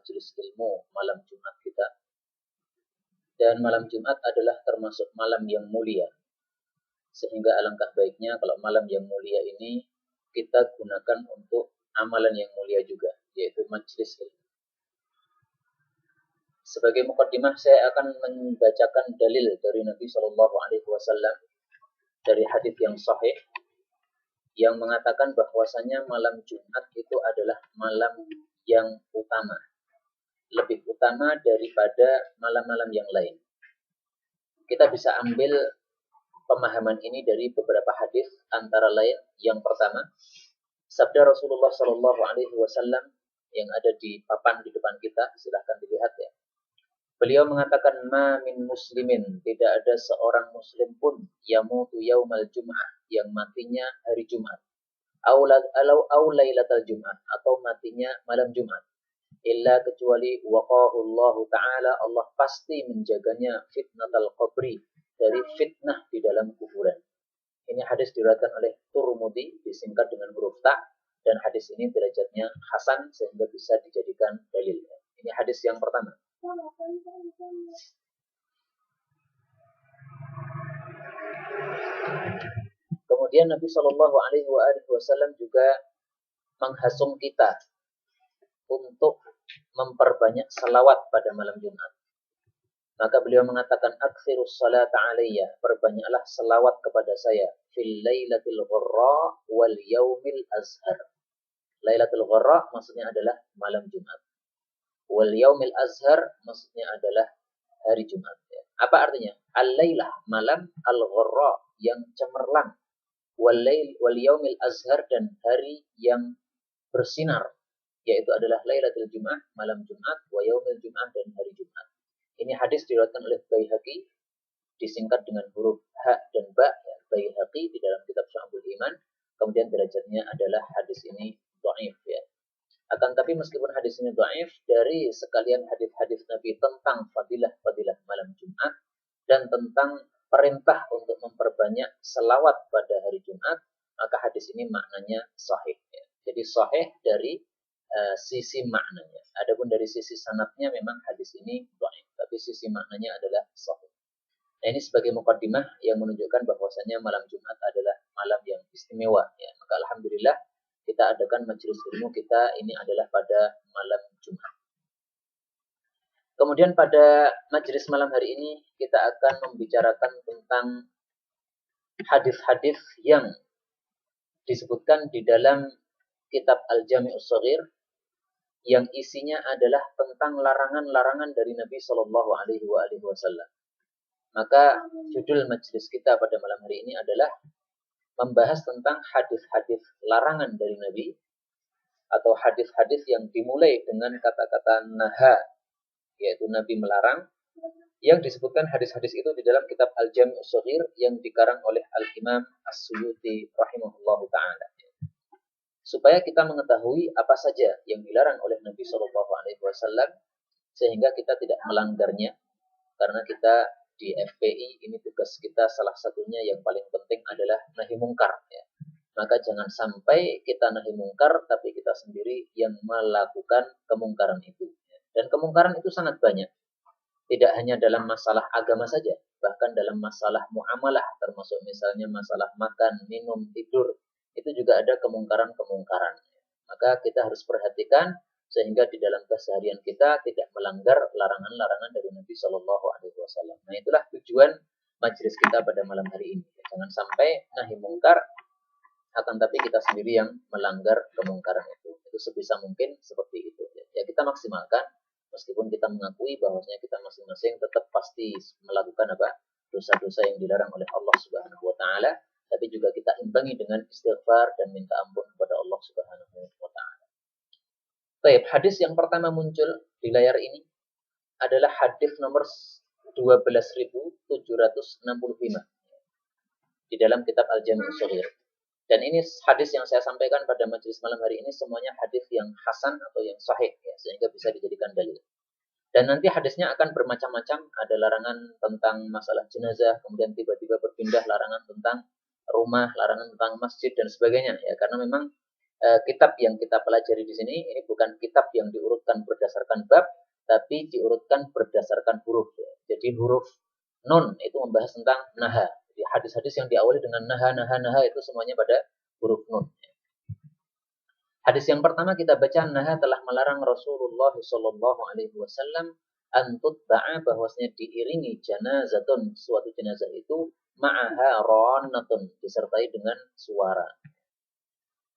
majelis ilmu malam Jumat kita. Dan malam Jumat adalah termasuk malam yang mulia. Sehingga alangkah baiknya kalau malam yang mulia ini kita gunakan untuk amalan yang mulia juga, yaitu majelis ilmu. Sebagai mukaddimah saya akan membacakan dalil dari Nabi SAW dari hadis yang sahih yang mengatakan bahwasanya malam Jumat itu adalah malam yang utama, lebih utama daripada malam-malam yang lain. Kita bisa ambil pemahaman ini dari beberapa hadis, antara lain yang pertama, sabda Rasulullah SAW yang ada di papan di depan kita, silahkan dilihat ya. Beliau mengatakan, ma min muslimin, tidak ada seorang muslim pun yamutu yaumal jum'ah, yang matinya hari Jumat, au lailatal Jumat, atau matinya malam Jumat, illa kecuali waqahullahu ta'ala, Allah pasti menjaganya fitnatal qabri, dari fitnah di dalam kuburan. Ini hadis diriwayatkan oleh Turmudi, disingkat dengan huruf ta, dan hadis ini derajatnya hasan sehingga bisa dijadikan dalil. Ini hadis yang pertama. Kemudian Nabi SAW juga menghasung kita untuk memperbanyak salawat pada malam Jumat. Maka beliau mengatakan, aktsirus salata alayya, perbanyaklah salawat kepada saya, fil lailatul gharra wal yaumil azhar. Lailatul gharra maksudnya adalah malam Jumat. Wal yaumil azhar maksudnya adalah hari Jumat. Apa artinya? Al-lailah, malam, al-gharra, yang cemerlang. Wal yaumil azhar, dan hari yang bersinar, yaitu adalah lailatul Jumat, malam Jumat, wa yaumil Jumat, dan hari Jumat. Ini hadis diriwayatkan oleh Baihaqi, disingkat dengan huruf ha dan ba, ya, Baihaqi di dalam kitab Syu'abul Iman. Kemudian derajatnya adalah hadis ini dhaif ya. Akan tapi meskipun hadis ini dhaif, dari sekalian hadis-hadis Nabi tentang fadilah-fadilah malam Jumat dan tentang perintah untuk memperbanyak selawat pada hari Jumat, maka hadis ini maknanya sahih ya. Jadi sahih dari sisi maknanya. Adapun dari sisi sanadnya memang hadis ini dhaif, tapi sisi maknanya adalah sahih. Nah, ini sebagai mukaddimah yang menunjukkan bahwasanya malam Jumat adalah malam yang istimewa ya. Maka alhamdulillah kita adakan majelis ilmu kita ini adalah pada malam Jumat. Kemudian pada majelis malam hari ini kita akan membicarakan tentang hadis-hadis yang disebutkan di dalam kitab Al-Jami'us Shaghir yang isinya adalah tentang larangan-larangan dari Nabi Shallallahu Alaihi Wasallam. Maka judul majelis kita pada malam hari ini adalah membahas tentang hadis-hadis larangan dari Nabi, atau hadis-hadis yang dimulai dengan kata-kata naha, yaitu Nabi melarang, yang disebutkan hadis-hadis itu di dalam kitab Al-Jami'us Shaghir yang dikarang oleh Al-Imam As-Suyuti rahimahullahu ta'ala. Supaya kita mengetahui apa saja yang dilarang oleh Nabi SAW, sehingga kita tidak melanggarnya, karena kita di FPI ini tugas kita salah satunya yang paling penting adalah nahi mungkar ya. Maka jangan sampai kita nahi mungkar tapi kita sendiri yang melakukan kemungkaran itu. Dan kemungkaran itu sangat banyak. Tidak hanya dalam masalah agama saja, bahkan dalam masalah muamalah, termasuk misalnya masalah makan, minum, tidur, itu juga ada kemungkaran-kemungkaran. Maka kita harus perhatikan sehingga di dalam keseharian kita tidak melanggar larangan-larangan dari Nabi Shallallahu Alaihi Wasallam. Nah, itulah tujuan majelis kita pada malam hari ini. Jangan sampai nahi mungkar, akan tapi kita sendiri yang melanggar kemungkaran itu. Itu sebisa mungkin seperti itu. Ya, kita maksimalkan, meskipun kita mengakui bahwasanya kita masing-masing tetap pasti melakukan dosa-dosa yang dilarang oleh Allah Subhanahu Wa Taala, tapi juga kita imbangi dengan istighfar dan minta ampun kepada Allah Subhanahu Wa Taala. Baik, hadis yang pertama muncul di layar ini adalah hadis nomor 12.765 di dalam kitab Al-Jami'us Shaghir. Dan ini hadis yang saya sampaikan pada majelis malam hari ini semuanya hadis yang hasan atau yang sahih ya, sehingga bisa dijadikan dalil. Dan nanti hadisnya akan bermacam-macam, ada larangan tentang masalah jenazah, kemudian tiba-tiba berpindah larangan tentang rumah, larangan tentang masjid dan sebagainya ya, karena memang kitab yang kita pelajari di sini ini bukan kitab yang diurutkan berdasarkan bab, tapi diurutkan berdasarkan huruf. Jadi huruf nun itu membahas tentang naha. Jadi hadis-hadis yang diawali dengan naha, naha, naha itu semuanya pada huruf nun. Hadis yang pertama kita baca, naha telah melarang Rasulullah Shallallahu Alaihi Wasallam antut ba'a, bahwasanya diiringi janazatun, suatu jenazah itu ma'aha ronatun, disertai dengan suara.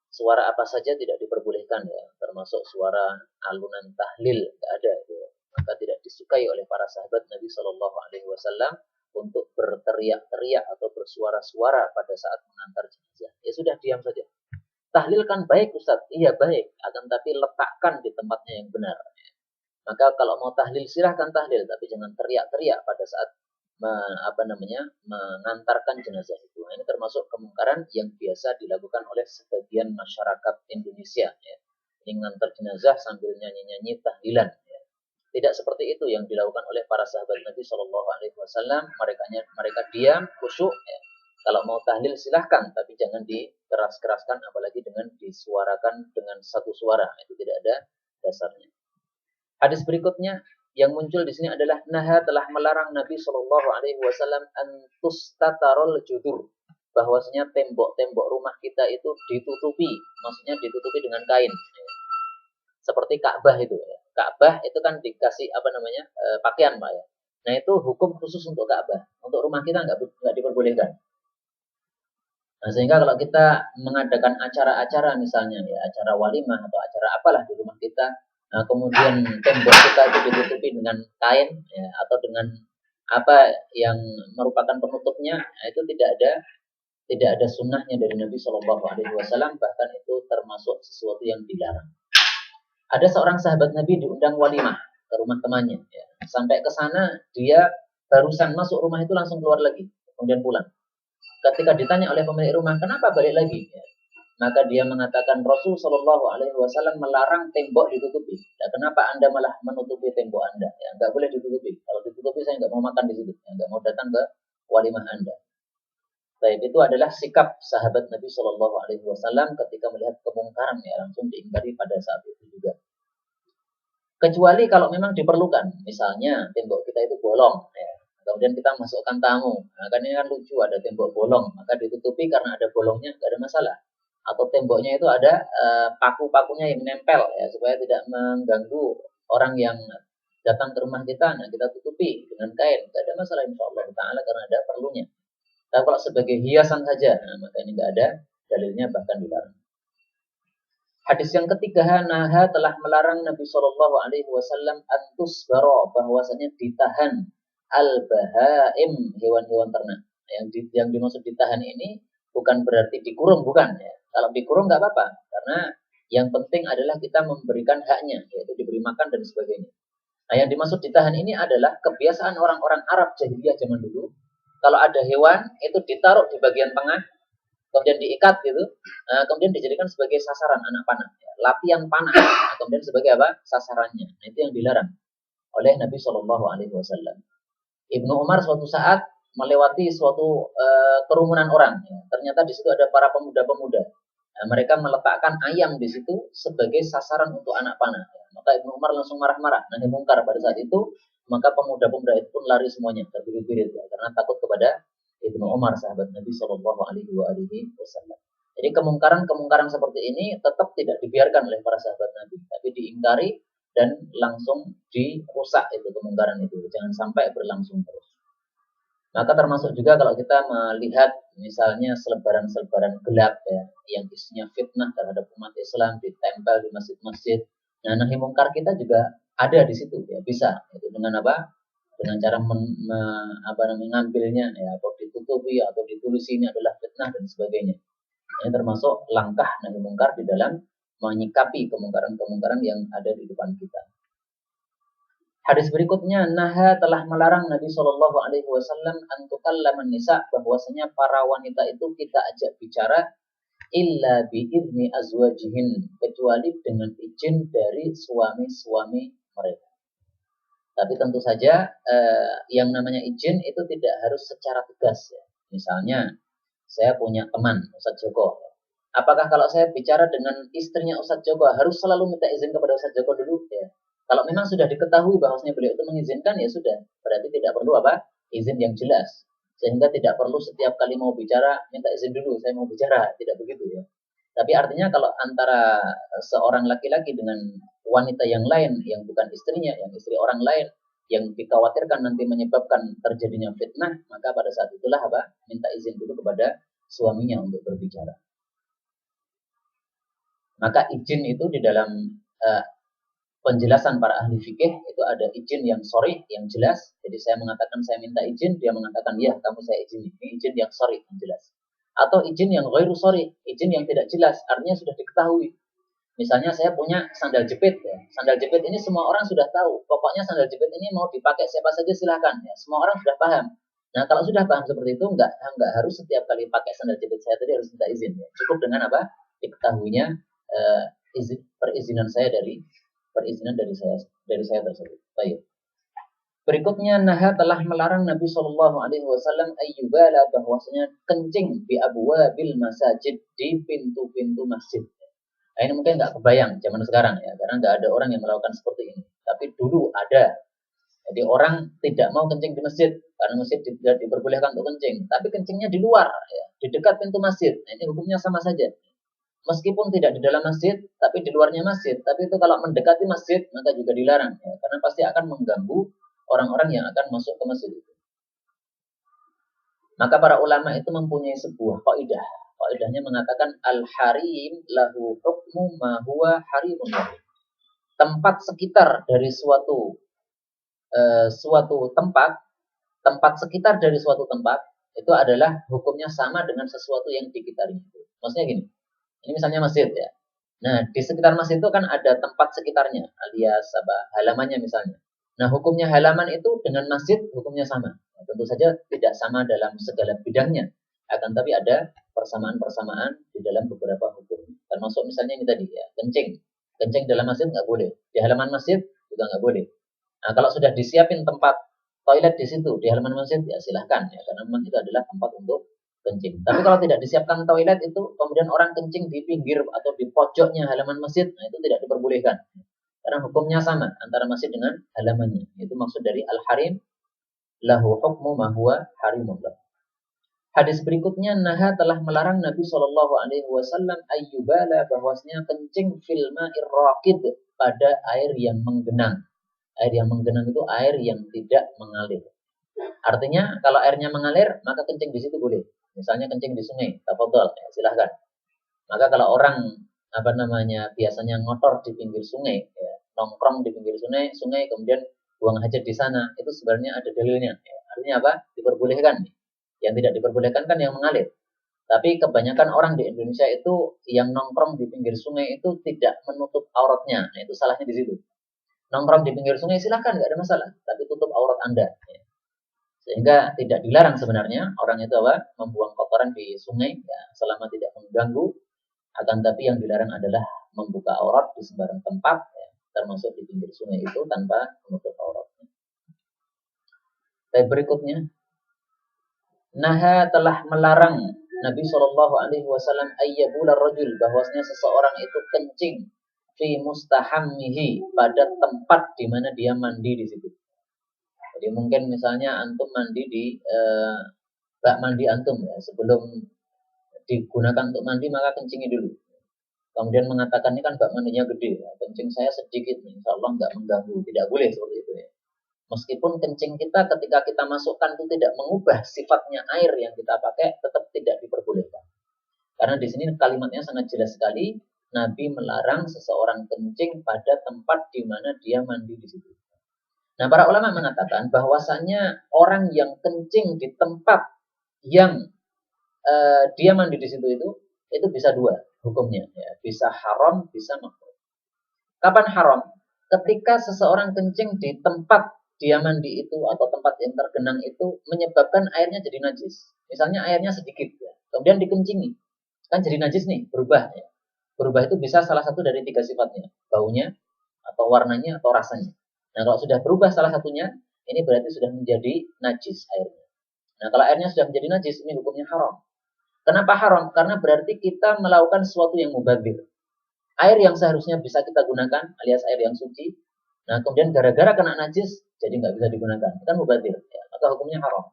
Suara apa saja tidak diperbolehkan ya, termasuk suara alunan tahlil, tidak ada ya. Maka tidak disukai oleh para sahabat Nabi Shallallahu Alaihi Wasallam untuk berteriak-teriak atau bersuara-suara pada saat mengantar jenazah. Ya sudah, diam saja. Tahlil kan baik Ustaz, iya baik, akan tapi letakkan di tempatnya yang benar. Maka kalau mau tahlil silahkan tahlil, tapi jangan teriak-teriak pada saat mengantarkan jenazah itu. Ini termasuk kemungkaran yang biasa dilakukan oleh sebagian masyarakat Indonesia. Ya. Ini ngantar jenazah sambil nyanyi-nyanyi tahlilan. Ya. Tidak seperti itu yang dilakukan oleh para sahabat Nabi Shallallahu Alaihi Wasallam. Mereka diam, khusyuk. Ya. Kalau mau tahlil silahkan, tapi jangan dikeras-keraskan, apalagi dengan disuarakan dengan satu suara. Itu tidak ada dasarnya. Hadis berikutnya yang muncul di sini adalah naha telah melarang Nabi Shallallahu Alaihi Wasallam antustatarol judur, bahwasanya tembok-tembok rumah kita itu ditutupi, maksudnya ditutupi dengan kain, seperti Ka'bah itu. Ka'bah itu kan dikasih pakaian Pak ya. Nah itu hukum khusus untuk Ka'bah, untuk rumah kita nggak diperbolehkan. Nah, sehingga kalau kita mengadakan acara-acara misalnya ya, acara walimah atau acara apalah di rumah kita, nah, kemudian tembok kita itu ditutupi dengan kain ya, atau dengan apa yang merupakan penutupnya, nah, itu tidak ada sunnahnya dari Nabi Shallallahu Alaihi Wasallam, bahkan itu termasuk sesuatu yang dilarang. Ada seorang sahabat Nabi diundang walimah ke rumah temannya, ya. Sampai ke sana dia barusan masuk rumah itu langsung keluar lagi, kemudian pulang. Ketika ditanya oleh pemilik rumah, kenapa balik lagi? Ya. Maka dia mengatakan, Rasul Shallallahu Alaihi Wasallam melarang tembok ditutupi. Ya, kenapa Anda malah menutupi tembok Anda? Ya, nggak boleh ditutupi. Kalau ditutupi saya nggak mau makan di situ. Ya, nggak mau datang ke walimah Anda. Baik, itu adalah sikap sahabat Nabi Shallallahu Alaihi Wasallam ketika melihat kemungkaran, ya langsung diingkari pada saat itu juga. Kecuali kalau memang diperlukan, misalnya tembok kita itu bolong, ya. Kemudian kita masukkan tamu, nah, kan ini kan lucu, ada tembok bolong, maka ditutupi karena ada bolongnya, nggak ada masalah. Atau temboknya itu ada paku-pakunya yang nempel, ya supaya tidak mengganggu orang yang datang ke rumah kita. Nah kita tutupi dengan kain, nggak ada masalah insyaallah taala karena ada perlunya. Tapi kalau sebagai hiasan saja, nah, maka ini nggak ada dalilnya, bahkan dilarang. Hadis yang ketiga, naha telah melarang Nabi Shallallahu Alaihi Wasallam antusbaro, bahwasanya ditahan al-bahaim, hewan-hewan ternak. Yang dimaksud ditahan ini bukan berarti dikurung, bukan ya. Kalau dikurung nggak apa-apa, karena yang penting adalah kita memberikan haknya, yaitu diberi makan dan sebagainya. Nah, yang dimaksud ditahan ini adalah kebiasaan orang-orang Arab jahiliyah zaman dulu. Kalau ada hewan itu ditaruh di bagian tengah, kemudian diikat gitu, kemudian dijadikan sebagai sasaran anak panah, ya. Latihan panah, kemudian sebagai apa? Sasarannya. Nah, itu yang dilarang oleh Nabi Shallallahu Alaihi Wasallam. Ibnu Umar suatu saat melewati suatu kerumunan orang. Ya. Ternyata di situ ada para pemuda-pemuda. Nah, mereka meletakkan ayam di situ sebagai sasaran untuk anak panah. Ya. Maka Ibnu Umar langsung marah-marah, nahi mungkar pada saat itu. Maka pemuda-pemuda itu pun lari semuanya, terbirit-birit ya, karena takut kepada Ibnu Umar, sahabat Nabi Shallallahu Alaihi Wasallam. Jadi kemungkaran-kemungkaran seperti ini tetap tidak dibiarkan oleh para sahabat Nabi, tapi diingkari dan langsung dirusak itu kemungkaran itu, jangan sampai berlangsung terus. Maka termasuk juga kalau kita melihat misalnya selebaran-selebaran gelap ya, yang isinya fitnah terhadap umat Islam ditempel di masjid-masjid. Nah, nahi mungkar kita juga ada di situ ya, bisa itu dengan apa? Dengan cara mengambilnya ya, atau ditutupi atau ditulis ini adalah fitnah dan sebagainya. Ini termasuk langkah nahi mungkar di dalam menyikapi kemungkaran-kemungkaran yang ada di depan kita. Hadis berikutnya, naha telah melarang Nabi Shallallahu Alaihi Wasallam antukallaman nisa, bahwasanya para wanita itu kita ajak bicara illa biidni azwajihin, kecuali dengan izin dari suami-suami mereka. Tapi tentu saja yang namanya izin itu tidak harus secara tegas ya. Misalnya saya punya teman Ustaz Joko, Apakah kalau saya bicara dengan istrinya Ustadz Joko harus selalu minta izin kepada Ustadz Joko dulu? Ya. Kalau memang sudah diketahui bahwasanya beliau itu mengizinkan, ya sudah. Berarti tidak perlu apa? Izin yang jelas. Sehingga tidak perlu setiap kali mau bicara minta izin dulu, saya mau bicara, tidak begitu ya. Tapi artinya kalau antara seorang laki-laki dengan wanita yang lain yang bukan istrinya, yang istri orang lain, yang dikhawatirkan nanti menyebabkan terjadinya fitnah, maka pada saat itulah apa? Minta izin dulu kepada suaminya untuk berbicara. Maka izin itu di dalam uh, penjelasan para ahli fikih itu ada izin yang sorry, yang jelas. Jadi saya mengatakan saya minta izin, dia mengatakan ya kamu saya izin. Ini izin yang sorry, yang jelas. Atau izin yang ghairu sorry, izin yang tidak jelas, artinya sudah diketahui. Misalnya saya punya sandal jepit, ya. Sandal jepit ini semua orang sudah tahu. Pokoknya sandal jepit ini mau dipakai siapa saja silahkan. Ya. Semua orang sudah paham. Nah kalau sudah paham seperti itu, enggak harus setiap kali pakai sandal jepit saya tadi harus minta izin. Ya. Cukup dengan apa? Diketahuinya perizinan saya dari saya tersebut. Baik. Berikutnya Naha telah melarang Nabi Shallallahu Alaihi Wasallam ayyubala bahwasanya kencing di abwabil masajid, di pintu-pintu masjid. Nah, ini mungkin nggak kebayang zaman sekarang ya, karena nggak ada orang yang melakukan seperti ini. Tapi dulu ada. Jadi orang tidak mau kencing di masjid karena masjid tidak diperbolehkan untuk kencing, tapi kencingnya di luar, ya, di dekat pintu masjid. Nah, ini hukumnya sama saja. Meskipun tidak di dalam masjid, tapi di luarnya masjid. Tapi itu kalau mendekati masjid, maka juga dilarang. Ya, karena pasti akan mengganggu orang-orang yang akan masuk ke masjid itu. Maka para ulama itu mempunyai sebuah kaidah. Kaidahnya mengatakan al-harim lahu hukmu ma huwa harimun. Tempat sekitar dari suatu tempat sekitar dari suatu tempat itu adalah hukumnya sama dengan sesuatu yang dikitarinya itu. Maksudnya gini. Ini misalnya masjid ya. Nah, di sekitar masjid itu kan ada tempat sekitarnya, alias apa, halamannya misalnya. Nah, hukumnya halaman itu dengan masjid hukumnya sama. Nah, tentu saja tidak sama dalam segala bidangnya. Akan tapi ada persamaan-persamaan di dalam beberapa hukum. Termasuk misalnya ini tadi ya, kencing. Kencing dalam masjid nggak boleh. Di halaman masjid juga nggak boleh. Nah, kalau sudah disiapin tempat toilet di situ, di halaman masjid, ya silahkan. Ya, karena memang itu adalah tempat untuk kencing. Tapi kalau tidak disiapkan toilet itu, kemudian orang kencing di pinggir atau di pojoknya halaman masjid, nah itu tidak diperbolehkan. Karena hukumnya sama antara masjid dengan halamannya. Itu maksud dari al-harim, lahu hukmu ma huwa harimun. Hadis berikutnya, Naha telah melarang Nabi Shallallahu Alaihi Wasallam ayyubala bahwasanya kencing filma irraqid pada air yang menggenang. Air yang menggenang itu air yang tidak mengalir. Artinya kalau airnya mengalir, maka kencing di situ boleh. Misalnya kencing di sungai, tafadhol, ya, silahkan. Maka kalau orang biasanya ngotor di pinggir sungai, ya, nongkrong di pinggir sungai kemudian buang hajat di sana, itu sebenarnya ada dalilnya. Ya. Artinya apa? Diperbolehkan. Yang tidak diperbolehkan kan yang mengalir. Tapi kebanyakan orang di Indonesia itu yang nongkrong di pinggir sungai itu tidak menutup auratnya. Nah itu salahnya di situ. Nongkrong di pinggir sungai silahkan, nggak ada masalah. Tapi tutup aurat Anda. Ya. Sehingga tidak dilarang sebenarnya orang itu apa? Membuang kotoran di sungai ya, selama tidak mengganggu. Akan tapi yang dilarang adalah membuka aurat di sembarang tempat, ya, termasuk di pinggir sungai itu tanpa menutup auratnya. Berikutnya, Naha telah melarang Nabi Shallallahu Alaihi Wasallam ayyabula rajul bahwasanya seseorang itu kencing fi mustahammihi pada tempat di mana dia mandi di situ. Jadi mungkin misalnya antum mandi di bak mandi antum ya, sebelum digunakan untuk mandi maka kencingi dulu. Kemudian mengatakan ini kan bak mandinya gede, ya, kencing saya sedikit, insya Allah nggak mengganggu, tidak boleh seperti itu ya. Meskipun kencing kita ketika kita masukkan itu tidak mengubah sifatnya air yang kita pakai, tetap tidak diperbolehkan. Karena di sini kalimatnya sangat jelas sekali, Nabi melarang seseorang kencing pada tempat di mana dia mandi di situ. Nah, para ulama mengatakan bahwasannya orang yang kencing di tempat yang dia mandi di situ itu bisa dua hukumnya, ya. Bisa haram, bisa makruh. Kapan haram? Ketika seseorang kencing di tempat dia mandi itu atau tempat yang tergenang itu menyebabkan airnya jadi najis. Misalnya airnya sedikit, ya. Kemudian dikencingi, kan jadi najis nih, berubah. Ya. Berubah itu bisa salah satu dari tiga sifatnya, baunya, atau warnanya, atau rasanya. Nah kalau sudah berubah salah satunya, ini berarti sudah menjadi najis airnya. Nah kalau airnya sudah menjadi najis, ini hukumnya haram. Kenapa haram? Karena berarti kita melakukan sesuatu yang mubadzir. Air yang seharusnya bisa kita gunakan, alias air yang suci, nah kemudian gara-gara kena najis, jadi nggak bisa digunakan. Itu kan mubadzir, ya. Maka hukumnya haram.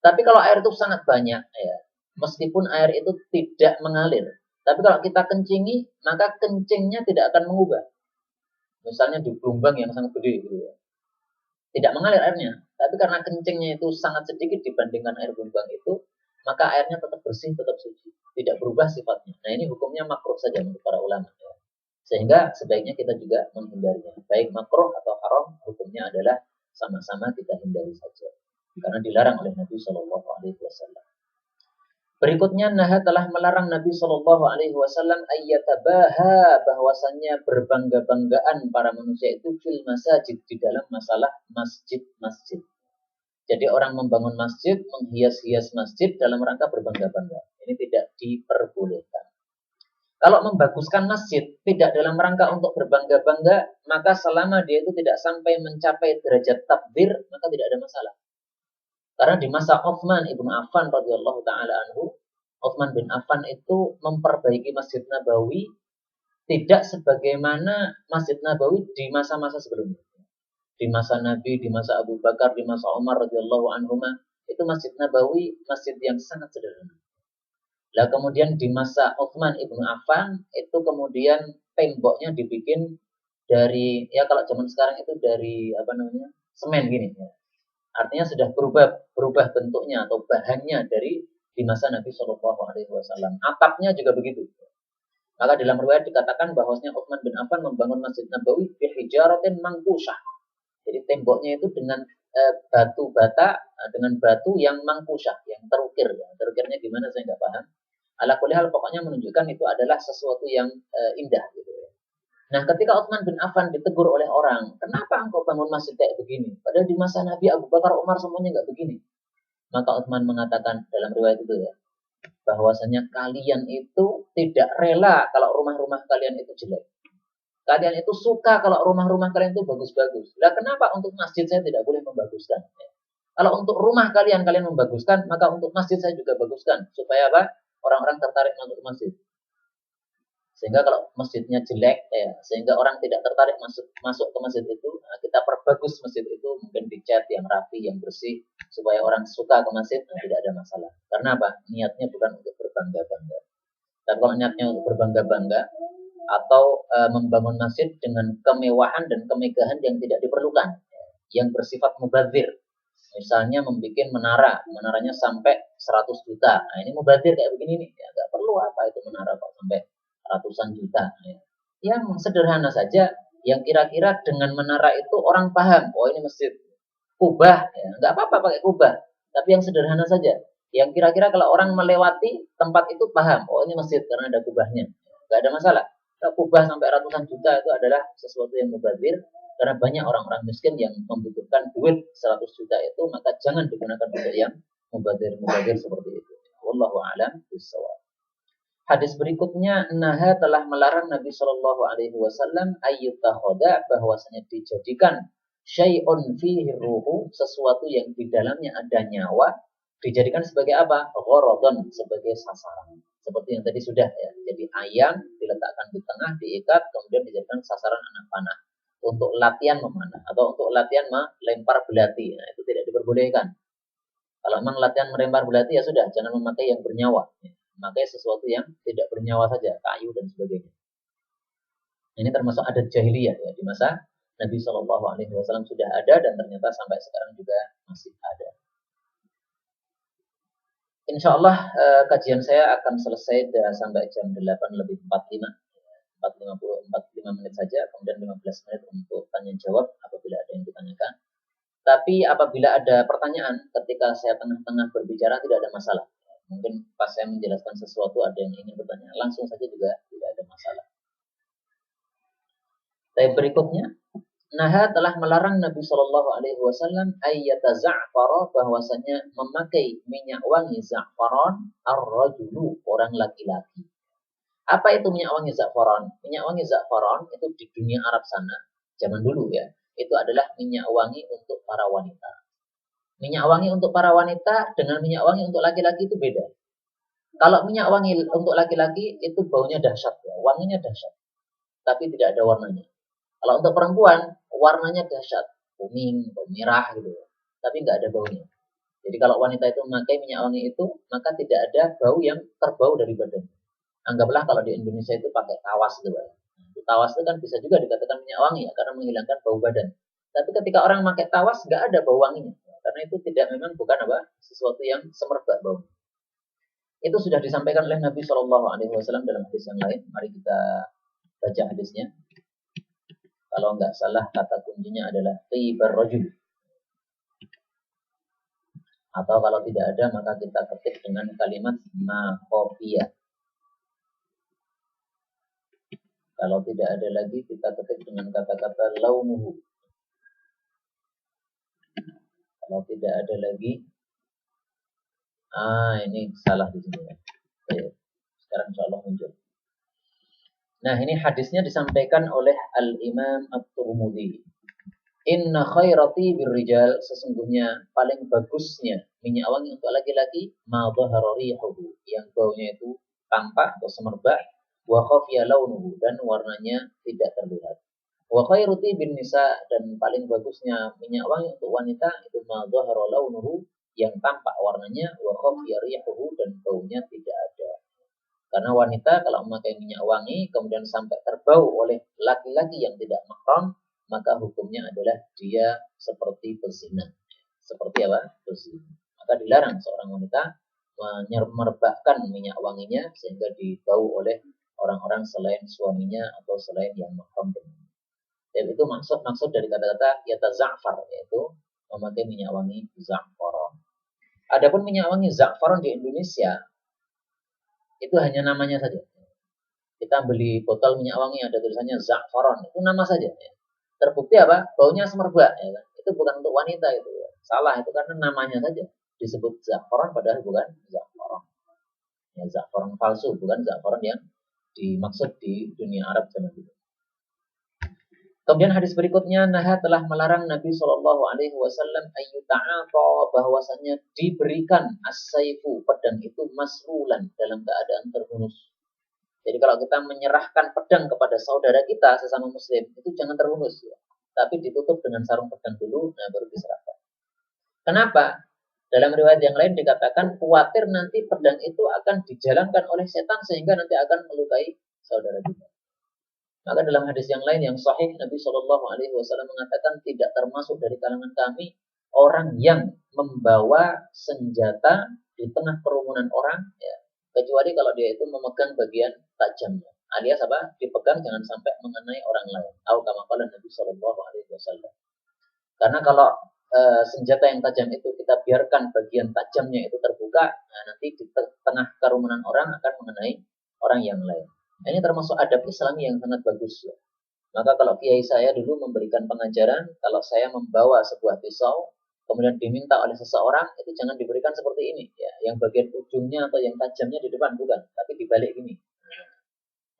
Tapi kalau air itu sangat banyak, ya, meskipun air itu tidak mengalir, tapi kalau kita kencingi, maka kencingnya tidak akan mengubah. Misalnya di gelombang yang sangat gede, gitu ya. Tidak mengalir airnya, tapi karena kencingnya itu sangat sedikit dibandingkan air gelombang itu, maka airnya tetap bersih, tetap suci, tidak berubah sifatnya. Nah ini hukumnya makruh saja menurut para ulama. Ya. Sehingga sebaiknya kita juga menghindarinya. Baik makruh atau haram, hukumnya adalah sama-sama kita hindari saja. Karena dilarang oleh Nabi Shallallahu Alaihi Wasallam. Berikutnya, Naha telah melarang Nabi Shallallahu Alaihi Wasallam ayyatabaha, bahwasannya berbangga-banggaan para manusia itu fil masajid, di dalam masalah masjid-masjid. Jadi orang membangun masjid, menghias-hias masjid dalam rangka berbangga-bangga. Ini tidak diperbolehkan. Kalau membaguskan masjid tidak dalam rangka untuk berbangga-bangga, maka selama dia itu tidak sampai mencapai derajat takbir, maka tidak ada masalah. Karena di masa Utsman ibnu Affan radhiyallahu taala anhu, Utsman bin Affan itu memperbaiki Masjid Nabawi tidak sebagaimana Masjid Nabawi di masa-masa sebelumnya. Di masa Nabi, di masa Abu Bakar, di masa Umar radhiyallahu anhuma, itu Masjid Nabawi masjid yang sangat sederhana. Lah kemudian di masa Utsman ibnu Affan itu kemudian temboknya dibikin dari, ya kalau zaman sekarang itu dari apa namanya, semen gini. Ya. Artinya sudah berubah bentuknya atau bahannya dari di masa Nabi Shallallahu Alaihi Wasallam. Atapnya juga begitu. Maka dalam riwayat dikatakan bahwasanya Utsman bin Affan membangun Masjid Nabawi bi hijaratin mangkusyah. Jadi temboknya itu dengan batu bata, dengan batu yang mangkusyah, yang terukir. Ya. Terukirnya gimana saya nggak paham. Ala kulli hal pokoknya menunjukkan itu adalah sesuatu yang indah gitu ya. Nah, ketika Utsman bin Affan ditegur oleh orang, kenapa engkau bangun masjid kayak begini? Padahal di masa Nabi Abu Bakar, Umar semuanya nggak begini. Maka Utsman mengatakan dalam riwayat itu ya, bahwasanya kalian itu tidak rela kalau rumah-rumah kalian itu jelek. Kalian itu suka kalau rumah-rumah kalian itu bagus-bagus. Nah, kenapa untuk masjid saya tidak boleh membaguskan? Kalau untuk rumah kalian membaguskan, maka untuk masjid saya juga baguskan. Supaya apa? Orang-orang tertarik masuk ke masjid. Sehingga kalau masjidnya jelek, ya, sehingga orang tidak tertarik masuk ke masjid itu, nah, kita perbagus masjid itu, mungkin dicat yang rapi, yang bersih, supaya orang suka ke masjid, nah, tidak ada masalah. Karena apa? Niatnya bukan untuk berbangga-bangga. Dan kalau niatnya untuk berbangga-bangga, atau membangun masjid dengan kemewahan dan kemegahan yang tidak diperlukan, yang bersifat mubadzir. Misalnya membuat menaranya sampai 100 juta. Nah ini mubadzir kayak begini nih, ya, nggak perlu apa itu menara kok sampai ratusan juta. Ya. Yang sederhana saja, yang kira-kira dengan menara itu orang paham, oh ini masjid kubah, ya. Nggak apa-apa pakai kubah, tapi yang sederhana saja. Yang kira-kira kalau orang melewati tempat itu paham, oh ini masjid karena ada kubahnya. Nggak ada masalah. Kalau kubah sampai ratusan juta itu adalah sesuatu yang mubadzir, karena banyak orang-orang miskin yang membutuhkan duit 100 juta itu, maka jangan digunakan untuk yang mubadzir seperti itu. Wallahu a'lam bishawab. Hadis berikutnya, Naha telah melarang Nabi Shallallahu Alaihi Wasallam ayyutahoda, bahwasanya dijadikan syai'un fihi ruhu, sesuatu yang di dalamnya ada nyawa, dijadikan sebagai apa? Ghorodon, sebagai sasaran. Seperti yang tadi sudah ya. Jadi ayam diletakkan di tengah, diikat, kemudian dijadikan sasaran anak panah untuk latihan memanah atau untuk latihan melempar belati. Nah, itu tidak diperbolehkan. Kalau memang latihan melempar belati ya sudah, jangan memakai yang bernyawa. Memakai sesuatu yang tidak bernyawa saja, kayu dan sebagainya. Ini termasuk adat jahiliyah ya, di masa Nabi Shallallahu Alaihi Wasallam sudah ada dan ternyata sampai sekarang juga masih ada. Insya Allah kajian saya akan selesai sampai jam 8 lebih 45 menit saja, kemudian 15 menit untuk tanya jawab apabila ada yang ditanyakan. Tapi apabila ada pertanyaan ketika saya tengah-tengah berbicara tidak ada masalah. Mungkin pas saya menjelaskan sesuatu ada yang ingin bertanya, langsung saja juga tidak ada masalah. Tapi berikutnya, Naha telah melarang Nabi Shallallahu Alaihi Wasallam ayyata za'fara, bahwasanya memakai minyak wangi za'faron ar-rajulu, orang laki-laki. Apa itu minyak wangi za'faron? Minyak wangi za'faron itu di dunia Arab sana, zaman dulu ya, itu adalah minyak wangi untuk para wanita. Minyak wangi untuk para wanita dengan minyak wangi untuk laki-laki itu beda. Kalau minyak wangi untuk laki-laki itu baunya dahsyat, ya. Wanginya dahsyat, tapi tidak ada warnanya. Kalau untuk perempuan, warnanya dahsyat, kuning, atau merah gitu, tapi nggak ada baunya. Jadi kalau wanita itu memakai minyak wangi itu, maka tidak ada bau yang terbau dari badan. Anggaplah kalau di Indonesia itu pakai tawas gitu, Pak. Tawas itu kan bisa juga dikatakan minyak wangi ya, karena menghilangkan bau badan. Tapi ketika orang pakai tawas, nggak ada bau wanginya, karena itu tidak memang bukan apa sesuatu yang semerbak bau. Itu sudah disampaikan oleh Nabi Shallallahu Alaihi Wasallam dalam hadis yang lain. Mari kita baca hadisnya. Kalau nggak salah kata kuncinya adalah tibar rajul. Atau kalau tidak ada maka kita ketik dengan kalimat makhofiyah. Kalau tidak ada lagi kita ketik dengan kata-kata launuhu. Kalau tidak ada lagi, ini salah di sini ya. Oke. Sekarang insya Allah muncul. Nah, ini hadisnya disampaikan oleh Al-Imam At-Tirmidzi. Inna khairati birrijal, sesungguhnya paling bagusnya minyak wangi untuk laki-laki ma dhahara rihuhu, yang baunya itu tampak atau semerbak, wa khafiya launuhu, dan warnanya tidak terlihat. Wa khairu tibin nisa, dan paling bagusnya minyak wangi untuk wanita itu ma dhahara launuhu, yang tampak warnanya, wa khafiya rihuhu, dan baunya tidak ada. Karena wanita kalau memakai minyak wangi kemudian sampai terbau oleh laki-laki yang tidak mahram, maka hukumnya adalah dia seperti berzina. Seperti apa? Berzina. Maka dilarang seorang wanita menymerbakkan minyak wanginya sehingga dibau oleh orang-orang selain suaminya atau selain yang mahram dengannya. Dan itu maksud dari kata-kata yataza'far, yaitu memakai minyak wangi za'faron. Adapun minyak wangi za'faron di Indonesia itu hanya namanya saja. Kita beli botol minyak wangi ada tulisannya za'faron, itu nama saja. Ya. Terbukti apa? Baunya semerbak. Ya kan? Itu bukan untuk wanita itu. Ya. Salah itu karena namanya saja disebut za'faron padahal bukan za'faron. Ya, za'faron palsu, bukan za'faron yang dimaksud di dunia Arab zaman dulu. Kemudian hadis berikutnya, Naha telah melarang Nabi Shallallahu Alaihi Wasallam ayyuta'ata, bahwasanya diberikan as-saifu, pedang itu masrulan, dalam keadaan terhunus. Jadi kalau kita menyerahkan pedang kepada saudara kita sesama muslim, itu jangan terhunus ya. Tapi ditutup dengan sarung pedang dulu, nah baru diserahkan. Kenapa? Dalam riwayat yang lain dikatakan khawatir nanti pedang itu akan dijalankan oleh setan sehingga nanti akan melukai saudara kita. Maka dalam hadis yang lain yang sahih, Nabi Shallallahu Alaihi Wasallam mengatakan tidak termasuk dari kalangan kami orang yang membawa senjata di tengah kerumunan orang, ya, kecuali kalau dia itu memegang bagian tajamnya, alias apa? Dipegang jangan sampai mengenai orang lain. Atau kama qala Nabi Shallallahu Alaihi Wasallam. Karena kalau senjata yang tajam itu kita biarkan bagian tajamnya itu terbuka, nah nanti di tengah kerumunan orang akan mengenai orang yang lain. Ini termasuk adab Islami yang sangat bagus ya. Maka kalau kiai saya dulu memberikan pengajaran, kalau saya membawa sebuah pisau, kemudian diminta oleh seseorang, itu jangan diberikan seperti ini ya, yang bagian ujungnya atau yang tajamnya di depan, bukan, tapi dibalik ini.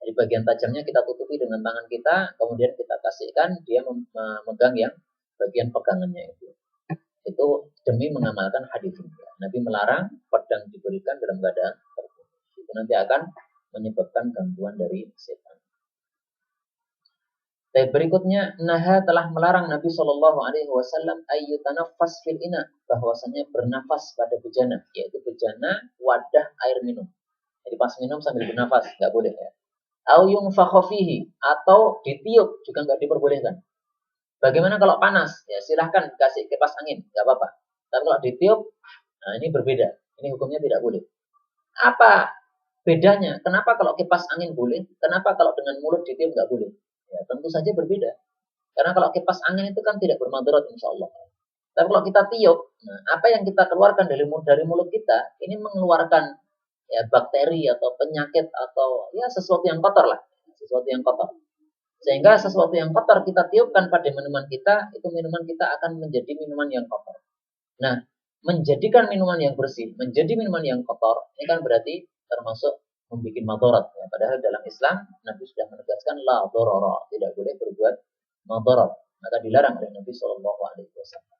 Jadi bagian tajamnya kita tutupi dengan tangan kita, kemudian kita kasihkan dia memegang yang bagian pegangannya itu. Itu demi mengamalkan hadis ini. Nabi melarang pedang diberikan dalam keadaan tertutup. Itu nanti akan menyebabkan gangguan dari setan. Dan berikutnya, Naha telah melarang Nabi Shallallahu Alaihi Wasallam ayyutanaffas fil ina, bahwasanya bernafas pada bejana, yaitu bejana wadah air minum. Jadi pas minum sambil bernafas, nggak boleh ya. Au yunfakha fihi, atau ditiup juga nggak diperbolehkan. Bagaimana kalau panas? Ya silahkan kasih kipas angin, nggak apa-apa. Tapi kalau ditiup, nah ini berbeda. Ini hukumnya tidak boleh. Apa bedanya? Kenapa kalau kipas angin boleh? Kenapa kalau dengan mulut ditiup nggak boleh? Ya, tentu saja berbeda. Karena kalau kipas angin itu kan tidak bermadarat insya Allah. Tapi kalau kita tiup, nah, apa yang kita keluarkan dari mulut kita, ini mengeluarkan ya, bakteri atau penyakit atau ya sesuatu yang kotor lah. Sesuatu yang kotor. Sehingga sesuatu yang kotor kita tiupkan pada minuman kita, itu minuman kita akan menjadi minuman yang kotor. Nah, menjadikan minuman yang bersih, menjadi minuman yang kotor, ini kan berarti termasuk membuat madarat. Ya. Padahal dalam Islam, Nabi sudah menegaskan la dororo, tidak boleh berbuat madarat. Maka dilarang oleh Nabi Shallallahu Alaihi Wasallam.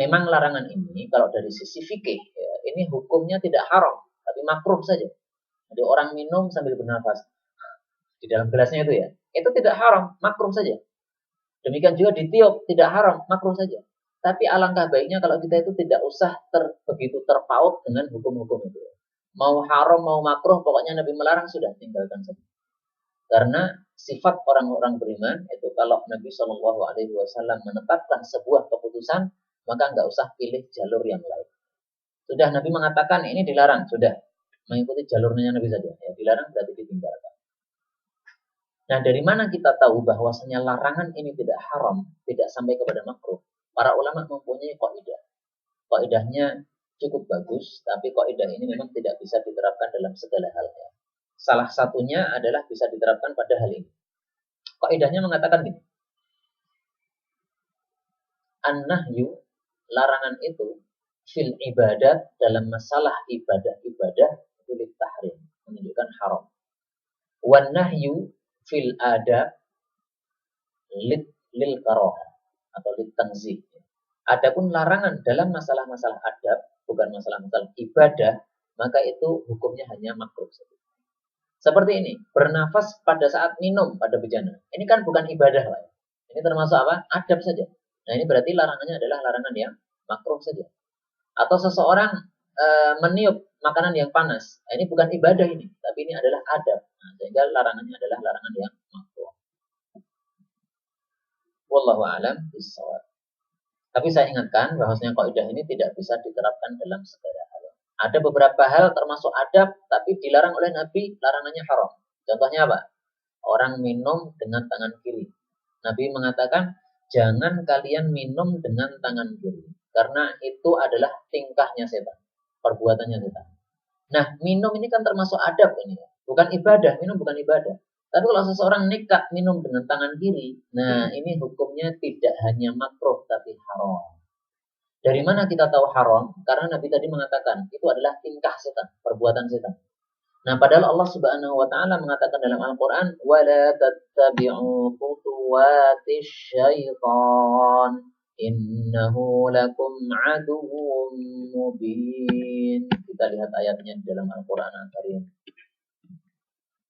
Memang larangan ini, kalau dari sisi fikih, ya, ini hukumnya tidak haram, tapi makruh saja. Jadi orang minum sambil bernafas di dalam gelasnya itu ya, itu tidak haram, makruh saja. Demikian juga ditiup, tidak haram, makruh saja. Tapi alangkah baiknya kalau kita itu tidak usah begitu terpaut dengan hukum-hukum itu. Mau haram, mau makruh, pokoknya Nabi melarang sudah, tinggalkan saja. Karena sifat orang-orang beriman itu kalau Nabi Shallallahu Alaihi Wasallam menetapkan sebuah keputusan, maka nggak usah pilih jalur yang lain. Sudah Nabi mengatakan ini dilarang, sudah mengikuti jalurnya Nabi saja. Ya, dilarang berarti ditinggalkan. Nah, dari mana kita tahu bahwasanya larangan ini tidak haram, tidak sampai kepada makruh? Para ulama mempunyai kaidah. Kaidahnya cukup bagus, tapi kaidah ini memang tidak bisa diterapkan dalam segala hal. Salah satunya adalah bisa diterapkan pada hal ini. Kaidahnya mengatakan gini. An-nahyu, larangan itu fil ibadat, dalam masalah ibadah-ibadah itu ditahrim, menunjukkan haram. Wan nahyu fil adab lil karaha atau lit tanzih. Adapun larangan dalam masalah-masalah adab, bukan masalah-masalah ibadah, maka itu hukumnya hanya makruh saja. Seperti ini, bernafas pada saat minum pada bejana. Ini kan bukan ibadah, Pak. Ini termasuk apa? Adab saja. Nah, ini berarti larangannya adalah larangan yang makruh saja. Atau seseorang meniup makanan yang panas. Nah, ini bukan ibadah ini, tapi ini adalah adab. Nah, sehingga larangannya adalah larangan yang makruh. Wallahu a'lam bishawab. Tapi saya ingatkan bahwasanya kaidah ini tidak bisa diterapkan dalam segala hal. Ada beberapa hal termasuk adab, tapi dilarang oleh Nabi, larangannya haram. Contohnya apa? Orang minum dengan tangan kiri. Nabi mengatakan, jangan kalian minum dengan tangan kiri. Karena itu adalah tingkahnya setan. Perbuatannya setan. Nah, minum ini kan termasuk adab ini. Bukan ibadah, minum bukan ibadah. Tapi kalau seseorang nekat minum dengan tangan kiri, nah ini hukumnya tidak hanya makruh, tapi haram. Dari mana kita tahu haram? Karena Nabi tadi mengatakan, itu adalah tingkah setan, perbuatan setan. Nah, padahal Allah Subhanahu wa taala mengatakan dalam Al-Qur'an, "Wala tattabi'u khutuwatis syaitan, innahu lakum aduwwum mubin." Kita lihat ayatnya di dalam Al-Qur'an Al-Karim.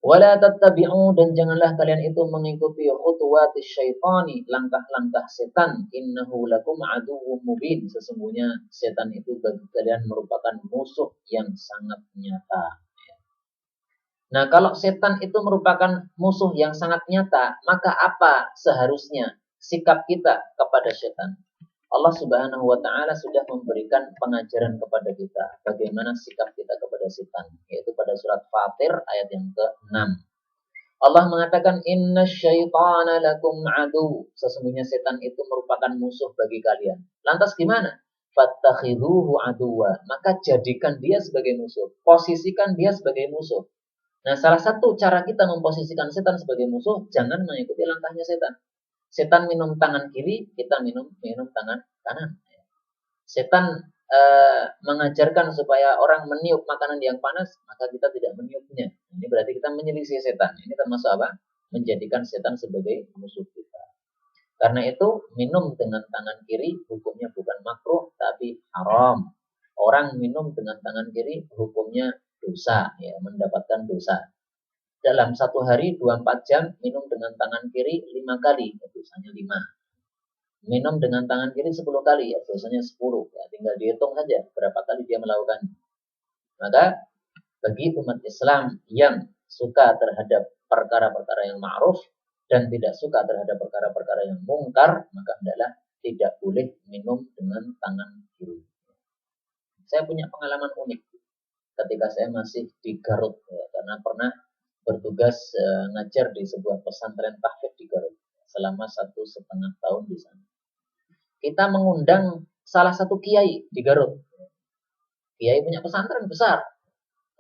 Wala tattabi'u, dan janganlah kalian itu mengikuti khutuwatis syaitani, langkah-langkah setan. Innahu lakum aduwwum mubin. Sesungguhnya setan itu bagi kalian merupakan musuh yang sangat nyata. Nah, kalau setan itu merupakan musuh yang sangat nyata, maka apa seharusnya sikap kita kepada setan? Allah Subhanahu wa taala sudah memberikan pengajaran kepada kita bagaimana sikap kita kepada setan, yaitu pada surat Fatir ayat yang ke-6. Allah mengatakan innasyaitana lakum adu, sesungguhnya setan itu merupakan musuh bagi kalian. Lantas gimana? Fattakhiduhu aduwa, maka jadikan dia sebagai musuh, posisikan dia sebagai musuh. Nah, salah satu cara kita memposisikan setan sebagai musuh, jangan mengikuti langkahnya setan. Setan minum tangan kiri, kita minum tangan kanan. Setan mengajarkan supaya orang meniup makanan yang panas, maka kita tidak meniupnya. Ini berarti kita menyelisih setan. Ini termasuk apa? Menjadikan setan sebagai musuh kita. Karena itu, minum dengan tangan kiri hukumnya bukan makruh, tapi haram. Orang minum dengan tangan kiri hukumnya dosa, ya, mendapatkan dosa. Dalam satu hari 24 jam minum dengan tangan kiri 5 kali, dosanya 5. Minum dengan tangan kiri 10 kali, ya dosanya 10. Ya, tinggal dihitung saja berapa kali dia melakukan. Maka bagi umat Islam yang suka terhadap perkara-perkara yang ma'ruf dan tidak suka terhadap perkara-perkara yang mungkar, maka adalah tidak boleh minum dengan tangan kiri. Saya punya pengalaman unik ketika saya masih di Garut, ya, karena pernah bertugas ngajar di sebuah pesantren tahfidz di Garut selama 1,5 tahun di sana. Kita mengundang salah satu kiai di Garut. Kiai punya pesantren besar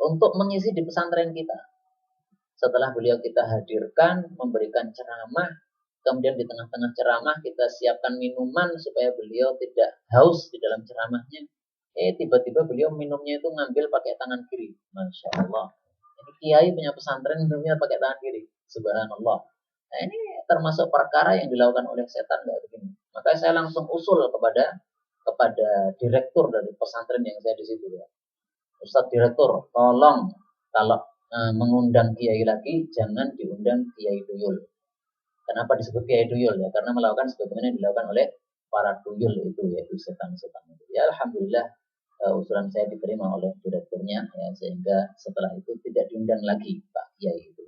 untuk mengisi di pesantren kita. Setelah beliau kita hadirkan, memberikan ceramah, kemudian di tengah-tengah ceramah kita siapkan minuman supaya beliau tidak haus di dalam ceramahnya. Tiba-tiba beliau minumnya itu ngambil pakai tangan kiri. Masya Allah. Ini kiai punya pesantren minumnya pakai tangan kiri. Subhanallah. Nah, ini termasuk perkara yang dilakukan oleh setan nggak begini. Maka saya langsung usul kepada direktur dari pesantren yang saya di situ. Ya. Ustadz Direktur, tolong kalau mengundang kiai lagi jangan diundang kiai tuyul. Kenapa disebut kiai tuyul ya? Karena melakukan sebagaimana yang dilakukan oleh para tuyul itu, yaitu setan-setan itu. Ya alhamdulillah usulan saya diterima oleh direkturnya ya, sehingga setelah itu tidak diundang lagi Pak Kiai itu.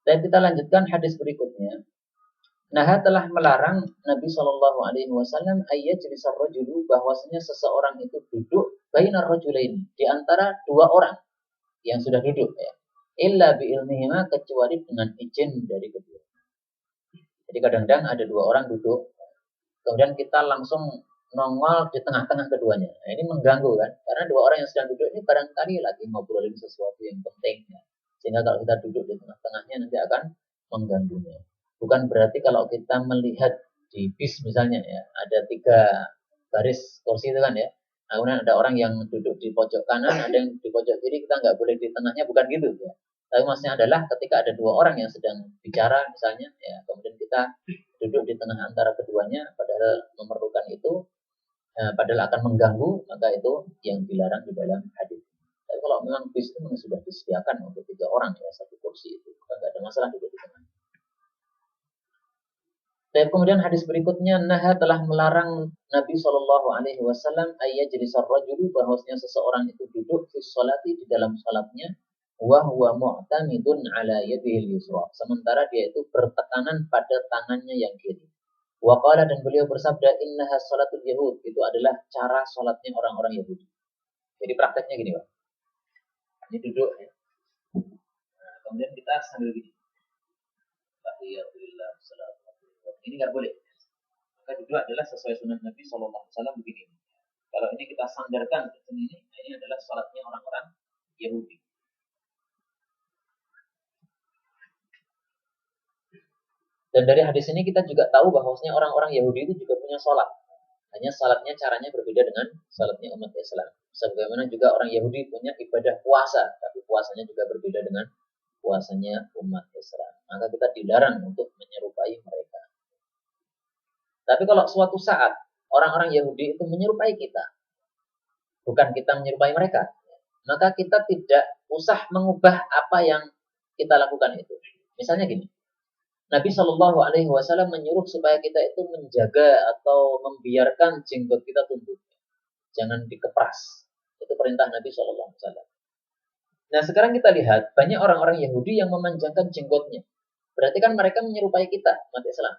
Dan kita lanjutkan hadis berikutnya. Nah, telah melarang Nabi Shallallahu Alaihi Wasallam ayat jenis rajulu, bahwasanya seseorang itu duduk bainar rajulain, di antara dua orang yang sudah duduk ya. Illa bi ilmihima, kecuali dengan izin dari kedua. Jadi kadang-kadang ada dua orang duduk, kemudian kita langsung nongol di tengah-tengah keduanya. Nah, ini mengganggu kan? Karena dua orang yang sedang duduk ini barangkali lagi ngobrolin sesuatu yang penting ya. Sehingga kalau kita duduk di tengah-tengahnya nanti akan mengganggunya. Bukan berarti kalau kita melihat di bis misalnya ya, ada 3 baris kursi itu kan ya. Nah, kemudian ada orang yang duduk di pojok kanan, ada yang di pojok kiri, kita nggak boleh di tengahnya, bukan gitu ya. Tapi maksudnya adalah ketika ada dua orang yang sedang bicara misalnya, ya kemudian kita duduk di tengah antara keduanya, padahal memerlukan itu, padahal akan mengganggu, maka itu yang dilarang di dalam hadis. Tapi kalau memang bis itu memang sudah disediakan untuk 3 orang ya, satu kursi itu, maka nggak ada masalah duduk di tengah. Dan kemudian hadis berikutnya, Naha telah melarang Nabi Shallallahu Alaihi Wasallam ayat jadi sarrajulu, bahwasanya seseorang itu duduk di sholati, di dalam sholatnya, wa huwa mu'tamidun ala yadihil yusra, sementara dia itu bertekanan pada tangannya yang kiri. Wa qala, dan beliau bersabda, innaha sholatul yahud, itu adalah cara sholatnya orang-orang Yahudi. Jadi prakteknya gini Pak, ini duduk ya. Nah, kemudian kita sambil gini, tahiyatulillah, salatu. Ini nggak boleh. Maka duduk adalah sesuai sunnah Nabi SAW begini. Kalau ini kita sandarkan ke sini, ini adalah sholatnya orang-orang Yahudi. Dan dari hadis ini kita juga tahu bahwasanya orang-orang Yahudi itu juga punya sholat. Hanya sholatnya caranya berbeda dengan sholatnya umat Islam. Sebagaimana juga orang Yahudi punya ibadah puasa, tapi puasanya juga berbeda dengan puasanya umat Islam. Maka kita dilarang untuk menyerupai mereka. Tapi kalau suatu saat orang-orang Yahudi itu menyerupai kita, bukan kita menyerupai mereka, maka kita tidak usah mengubah apa yang kita lakukan itu. Misalnya gini, Nabi Shallallahu Alaihi Wasallam menyuruh supaya kita itu menjaga atau membiarkan jenggot kita tumbuh, jangan dikepras. Itu perintah Nabi Shallallahu Alaihi Wasallam. Nah sekarang kita lihat banyak orang-orang Yahudi yang memanjangkan jenggotnya. Berarti kan mereka menyerupai kita, umat Islam.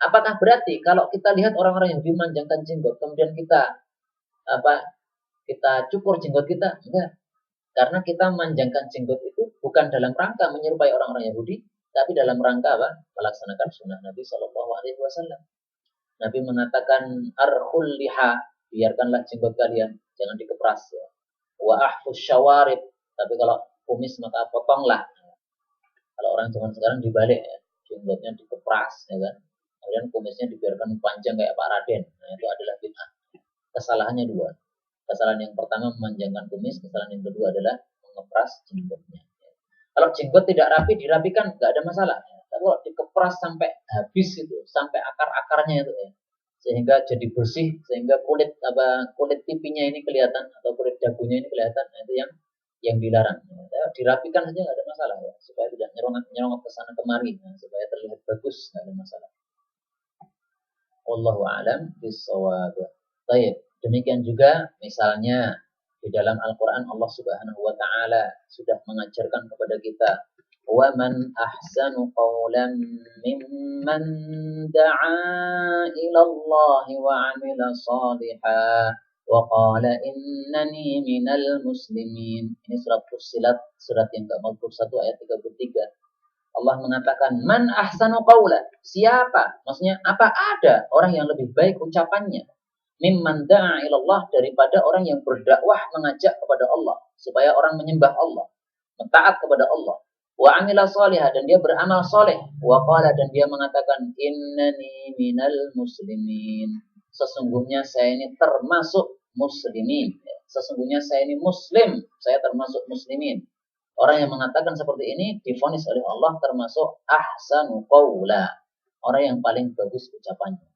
Apakah berarti kalau kita lihat orang-orang yang memanjangkan jenggot, kemudian kita cukur jenggot kita? Enggak. Karena kita memanjangkan jenggot itu bukan dalam rangka menyerupai orang-orang Yahudi, tapi dalam rangka melaksanakan sunnah Nabi Shallallahu Alaihi Wasallam. Nabi mengatakan arhul liha, biarkanlah jenggot kalian, jangan dikepras ya. Wa ahfus syawarib, tapi kalau kumis maka potonglah. Kalau orang zaman sekarang dibalik ya, jenggotnya dikepras ya kan. Kemudian kumisnya dibiarkan panjang kayak Pak Raden. Nah, itu adalah bid'ah. Kesalahannya 2. Kesalahan yang pertama memanjangkan kumis, kesalahan yang kedua adalah mengepras jenggotnya. Kalau jenggot tidak rapi, dirapikan nggak ada masalah. Tapi kalau dikepras sampai habis itu, sampai akar-akarnya itu ya, sehingga jadi bersih, sehingga kulit pipinya ini kelihatan atau kulit dagunya ini kelihatan, nah itu yang dilarang. Ya, dirapikan saja nggak ada masalah ya, supaya tidak nyerongok ke sana kemari, nah, supaya terlihat bagus, nggak ada masalah. Wallahu a'lam bishawab. Baik, demikian juga misalnya di dalam Al-Qur'an Allah Subhanahu wa taala sudah mengajarkan kepada kita, wa man ahsanu qawlan mimman da'a ila Allah wa 'amila shalihan wa qala innani minal muslimin. Ini surat Fussilat, surat yang ke-41 ayat 33. Allah mengatakan man ahsanu qawla, siapa, maksudnya apa ada orang yang lebih baik ucapannya mimman da'a ilallah, daripada orang yang berdakwah mengajak kepada Allah supaya orang menyembah Allah, mentaat kepada Allah, wa amila salihah, dan dia beramal soleh, wa qala, dan dia mengatakan innani minal muslimin, sesungguhnya saya ini termasuk muslimin, sesungguhnya saya ini muslim, saya termasuk muslimin. Orang yang mengatakan seperti ini divonis oleh Allah termasuk ahsanu qawla, orang yang paling bagus ucapannya.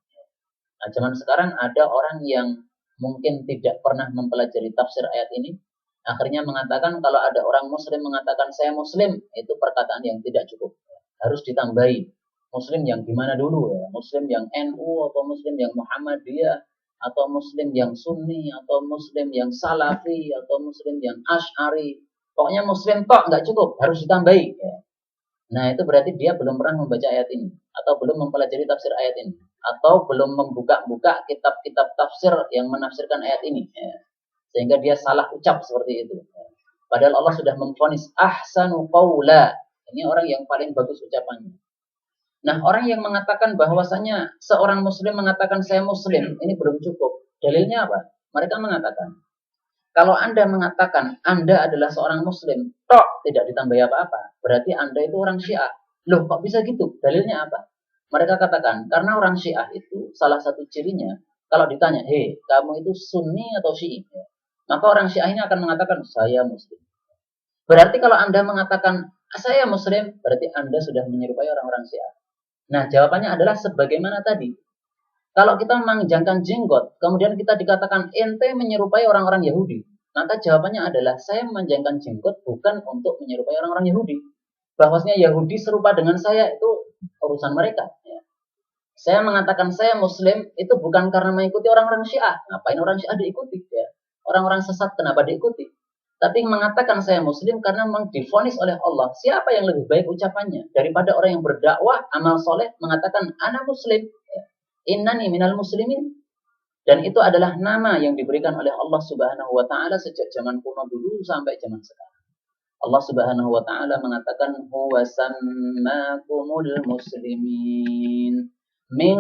Nah, zaman sekarang ada orang yang mungkin tidak pernah mempelajari tafsir ayat ini, Akhirnya mengatakan kalau ada orang muslim mengatakan saya muslim, itu perkataan yang tidak cukup. Harus ditambahi. Muslim yang gimana dulu ya? Muslim yang NU atau muslim yang Muhammadiyah atau muslim yang Sunni atau muslim yang Salafi atau muslim yang Asy'ari. Pokoknya muslim kok nggak cukup, harus ditambahi ya. Nah, itu berarti dia belum pernah membaca ayat ini atau belum mempelajari tafsir ayat ini atau belum membuka-buka kitab-kitab tafsir yang menafsirkan ayat ini ya. Sehingga dia salah ucap seperti itu. Padahal Allah sudah memvonis ahsanu qaula. Ini orang yang paling bagus ucapannya. Nah, orang yang mengatakan bahwasanya seorang muslim mengatakan saya muslim, ini belum cukup. Dalilnya apa? Mereka mengatakan, kalau Anda mengatakan Anda adalah seorang muslim, tok tidak ditambah apa-apa, berarti Anda itu orang Syiah. Loh, kok bisa gitu? Dalilnya apa? Mereka katakan, karena orang Syiah itu salah satu cirinya, kalau ditanya, hei, kamu itu Sunni atau Syi'i? Maka orang Syiah ini akan mengatakan, saya muslim. Berarti kalau Anda mengatakan, saya muslim, berarti Anda sudah menyerupai orang-orang Syiah. Nah, jawabannya adalah sebagaimana tadi. Kalau kita memanjangkan jenggot, kemudian kita dikatakan ente menyerupai orang-orang Yahudi, maka jawabannya adalah saya memanjangkan jenggot bukan untuk menyerupai orang-orang Yahudi. Bahwasanya Yahudi serupa dengan saya itu urusan mereka. Ya. Saya mengatakan saya Muslim itu bukan karena mengikuti orang-orang Syiah. Ngapain orang Syiah diikuti? Ya. Orang-orang sesat kenapa diikuti? Tapi mengatakan saya Muslim karena memang divonis oleh Allah. Siapa yang lebih baik ucapannya daripada orang yang berdakwah amal soleh mengatakan anak Muslim, innani minal muslimin. Dan itu adalah nama yang diberikan oleh Allah Subhanahu wa taala sejak zaman kuno dulu sampai zaman sekarang. Allah Subhanahu wa taala mengatakan huwa sammakumul muslimin min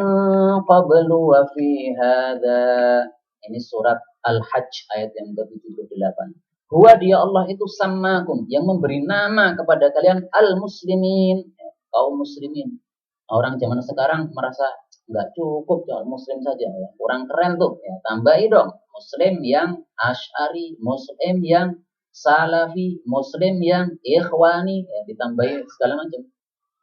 qablu wa fi hadza. Ini surat Al-Hajj ayat yang ke-78. Huwa dia Allah itu sammakum yang memberi nama kepada kalian al-muslimin, kaum muslimin. Orang zaman sekarang merasa nggak cukup muslim saja ya. Kurang keren tuh ya, tambahi dong muslim yang Asy'ari, muslim yang Salafi, muslim yang Ikhwani ya, ditambahi segala macam.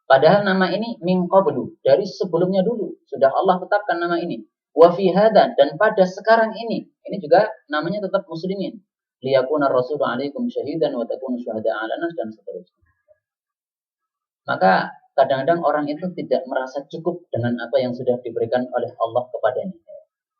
Padahal nama ini min qablu, dari sebelumnya dulu sudah Allah tetapkan nama ini. Wa fi hadza, dan pada sekarang ini juga namanya tetap muslimin. Liyakuna rasulu 'alaikum syahidan wa takunu syuhada'a 'alan nas, dan seterusnya. Maka kadang-kadang orang itu tidak merasa cukup dengan apa yang sudah diberikan oleh Allah kepadanya.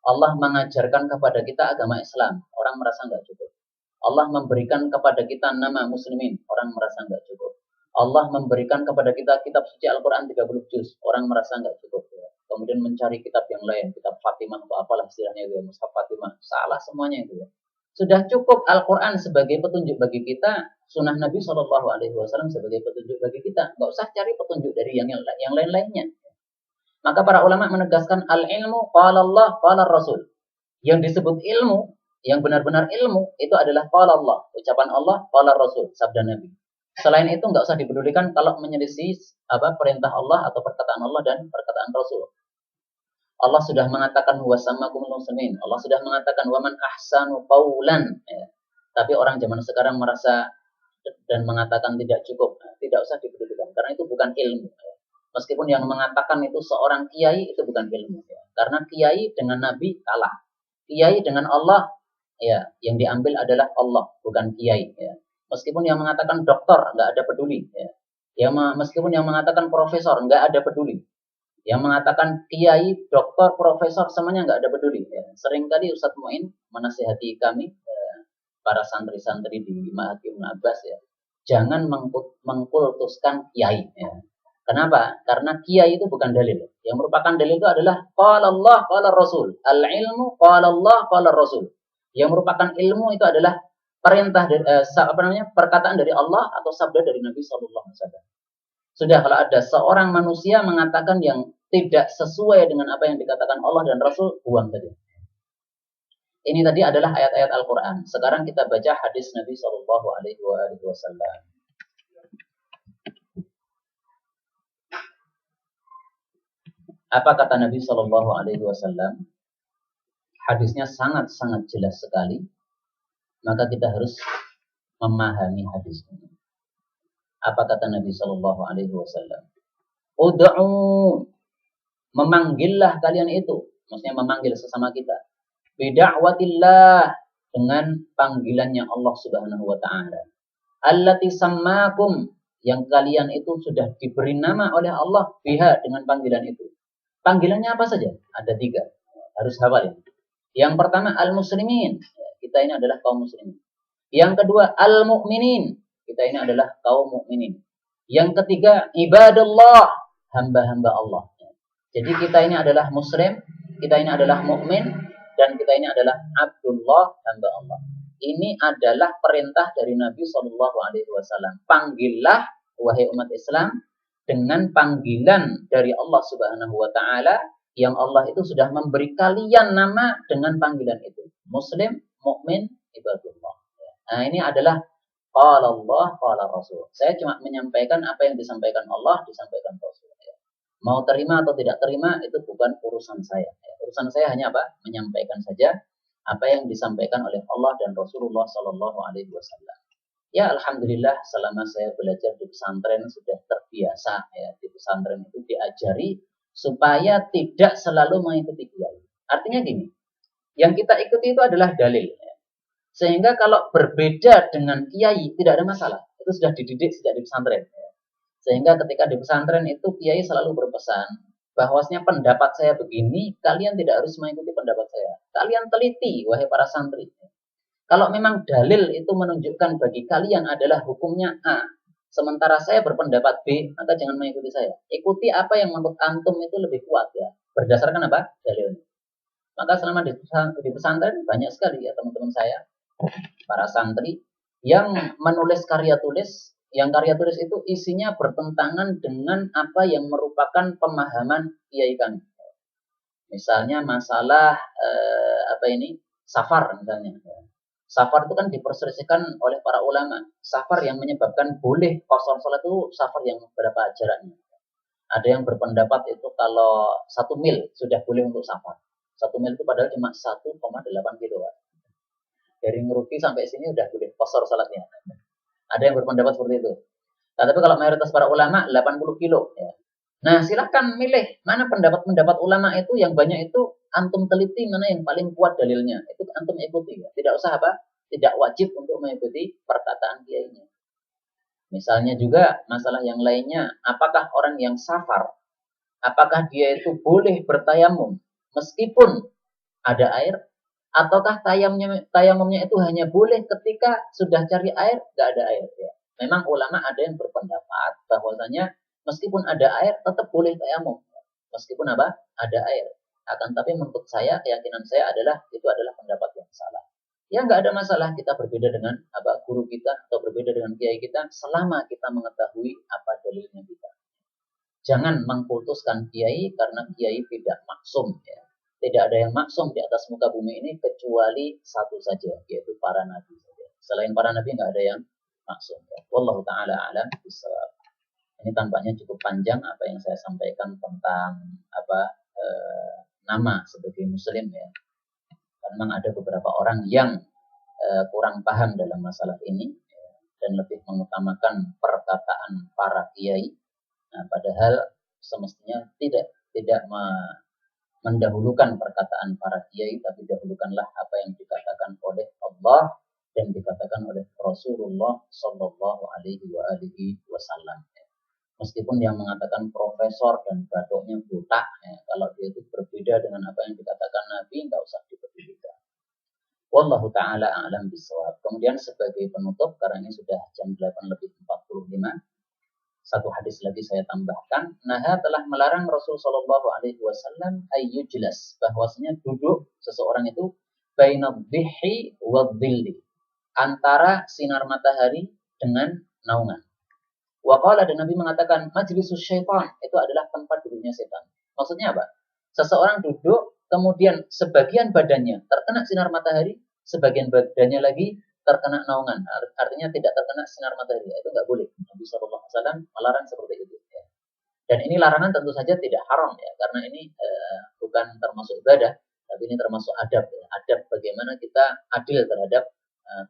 Allah mengajarkan kepada kita agama Islam, orang merasa nggak cukup. Allah memberikan kepada kita nama muslimin, orang merasa nggak cukup. Allah memberikan kepada kita kitab suci Al-Quran 30 juz, orang merasa nggak cukup. Kemudian mencari kitab yang lain, kitab Fatimah atau apalah istilahnya itu, Mushaf Fatimah, salah semuanya itu ya. Sudah cukup Al-Quran sebagai petunjuk bagi kita, sunnah Nabi SAW sebagai petunjuk bagi kita. Nggak usah cari petunjuk dari yang lain-lainnya. Maka para ulama menegaskan al-ilmu qala Allah qala Rasul. Yang disebut ilmu, yang benar-benar ilmu, itu adalah qala Allah, ucapan Allah, qala Rasul, sabda Nabi. Selain itu nggak usah dipedulikan kalau menyelisih perintah Allah atau perkataan Allah dan perkataan Rasul. Allah sudah mengatakan huwasammakumul muslimin. Allah sudah mengatakan waman ahsanu qaulan. Ya. Tapi orang zaman sekarang merasa dan mengatakan tidak cukup. Nah, tidak usah dipedulikan karena itu bukan ilmu. Ya. Meskipun yang mengatakan itu seorang kiai itu bukan ilmu. Ya. Karena kiai dengan Nabi kalah. Kiai dengan Allah ya yang diambil adalah Allah bukan kiai. Ya. Meskipun yang mengatakan dokter nggak ada peduli. Ya. Meskipun yang mengatakan profesor nggak ada peduli. Yang mengatakan kiai, doktor, profesor, semuanya nggak ada peduli. Ya. Seringkali Ustadz Mu'in menasihati kami, para santri-santri di Ma'had Ibnu Abbas ya, jangan mengkultuskan kiai. Ya. Kenapa? Karena kiai itu bukan dalil. Yang merupakan dalil itu adalah qala Allah, qala Rasul. Al-ilmu qala Allah, qala Rasul. Yang merupakan ilmu itu adalah perintah perkataan dari Allah atau sabda dari Nabi SAW. Sudah kalau ada seorang manusia mengatakan yang tidak sesuai dengan apa yang dikatakan Allah dan Rasul, buang saja. Ini tadi adalah ayat-ayat Al-Quran. Sekarang kita baca hadis Nabi SAW. Apa kata Nabi SAW? Hadisnya sangat-sangat jelas sekali. Maka kita harus memahami hadis ini. Apa kata Nabi SAW? Ud'u, memanggillah kalian itu. Maksudnya memanggil sesama kita. Bida'watillah, dengan panggilannya Allah Subhanahu wa taala. Allati sammakum, yang kalian itu sudah diberi nama oleh Allah biha, dengan panggilan itu. Panggilannya apa saja? Ada 3. Harus hafal ini. Yang pertama al-muslimin. Kita ini adalah kaum muslimin. Yang kedua al-mu'minin. Kita ini adalah kaum mukminin. Yang ketiga ibadallah, hamba-hamba Allah. Jadi kita ini adalah muslim, kita ini adalah mukmin, dan kita ini adalah Abdullah, hamba Allah. Ini adalah perintah dari Nabi Shallallahu Alaihi Wasallam. Panggillah wahai umat Islam dengan panggilan dari Allah Subhanahu Wa Taala, yang Allah itu sudah memberi kalian nama dengan panggilan itu. Muslim, mukmin, ibadullah. Nah, ini adalah qala Allah, qala Rasul. Saya cuma menyampaikan apa yang disampaikan Allah, disampaikan Rasul. Mau terima atau tidak terima itu bukan urusan saya. Urusan saya hanya apa? Menyampaikan saja apa yang disampaikan oleh Allah dan Rasulullah Sallallahu Alaihi Wasallam. Ya, alhamdulillah selama saya belajar di pesantren sudah terbiasa ya, di pesantren itu diajari supaya tidak selalu mengikuti kiai. Artinya gini, yang kita ikuti itu adalah dalil. Ya. Sehingga kalau berbeda dengan kiai tidak ada masalah. Itu sudah dididik sejak di pesantren. Ya. Sehingga ketika di pesantren itu kiai selalu berpesan bahwasanya pendapat saya begini, kalian tidak harus mengikuti pendapat saya. Kalian teliti, wahai para santri. Kalau memang dalil itu menunjukkan bagi kalian adalah hukumnya A, sementara saya berpendapat B, maka jangan mengikuti saya. Ikuti apa yang menurut antum itu lebih kuat ya. Berdasarkan apa? Dalilnya. Maka selama di pesantren banyak sekali ya teman-teman saya, para santri yang menulis karya tulis. Yang karya tulis itu isinya bertentangan dengan apa yang merupakan pemahaman kiai kami. Misalnya masalah safar misalnya. Safar itu kan diperselisihkan oleh para ulama. Safar yang menyebabkan boleh qasar salat itu safar yang berapa jaraknya. Ada yang berpendapat itu kalau 1 mil sudah boleh untuk safar. 1 mil itu padahal cuma 1,8 kilo. Dari Ngeruki sampai sini udah boleh qasar salatnya. Ada yang berpendapat seperti itu. Nah, tapi kalau mayoritas para ulama 80 kilo. Ya. Nah, silahkan milih mana pendapat-pendapat ulama itu yang banyak itu antum teliti mana yang paling kuat dalilnya. Itu antum ikuti. Ya. Tidak usah apa? Tidak wajib untuk mengikuti perkataan kiainya. Misalnya juga masalah yang lainnya, apakah orang yang safar, apakah dia itu boleh bertayamum meskipun ada air, ataukah tayamumnya itu hanya boleh ketika sudah cari air, nggak ada air. Ya. Memang ulama ada yang berpendapat bahwasanya meskipun ada air tetap boleh tayamum, meskipun apa? Ada air. Akan tapi menurut saya, keyakinan saya adalah itu adalah pendapat yang salah. Ya nggak ada masalah kita berbeda dengan guru kita atau berbeda dengan kiai kita selama kita mengetahui apa dalilnya kita. Jangan mengkultuskan kiai karena kiai tidak maksum. Ya. Tidak ada yang maksum di atas muka bumi ini kecuali satu saja, yaitu para nabi saja. Selain para nabi nggak ada yang maksum. Ya. Wallahu taala alam bisawab. Ini tampaknya cukup panjang apa yang saya sampaikan tentang nama sebagai muslim ya. Memang ada beberapa orang yang kurang paham dalam masalah ini ya, dan lebih mengutamakan perkataan para kiai. Nah, padahal semestinya tidak mendahulukan perkataan para kiai, tapi dahulukanlah apa yang dikatakan oleh Allah dan dikatakan oleh Rasulullah Shallallahu Alaihi Wasallam. Meskipun yang mengatakan profesor dan batuknya buta, ya, kalau dia itu berbeda dengan apa yang dikatakan Nabi, nggak usah diperdulikan. Wallahu ta'ala a'lam bishawab. Kemudian sebagai penutup, karena ini sudah jam 8:45, satu hadis lagi saya tambahkan. Naha telah melarang Rasul Shallallahu Alaihi Wasallam ayyujlas, bahwasanya duduk seseorang itu bainadhihi wadhilli, antara sinar matahari dengan naungan. Waqala, dan Nabi mengatakan majlisus syaitan, itu adalah tempat duduknya setan. Maksudnya apa? Seseorang duduk, kemudian sebagian badannya terkena sinar matahari, sebagian badannya lagi terkena naungan. Artinya tidak terkena sinar matahari. Itu nggak boleh. Nabi SAW melarang seperti itu. Ya. Dan ini larangan tentu saja tidak haram ya, karena ini bukan termasuk ibadah, tapi ini termasuk adab. Ya. Adab bagaimana kita adil terhadap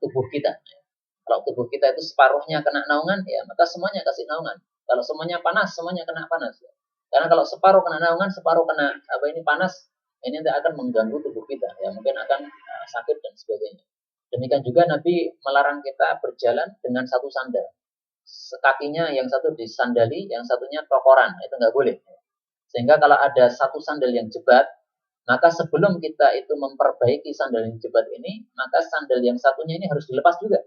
tubuh kita. Ya. Kalau tubuh kita itu separuhnya kena naungan, ya maka semuanya kasih naungan. Kalau semuanya panas, semuanya kena panas. Ya. Karena kalau separuh kena naungan, separuh kena panas, ini akan mengganggu tubuh kita. Ya mungkin akan sakit dan sebagainya. Demikian juga Nabi melarang kita berjalan dengan satu sandal. Kakinya yang satu disandali, yang satunya tokoran. Itu nggak boleh. Sehingga kalau ada satu sandal yang jebat, maka sebelum kita itu memperbaiki sandal yang jebat ini, maka sandal yang satunya ini harus dilepas juga.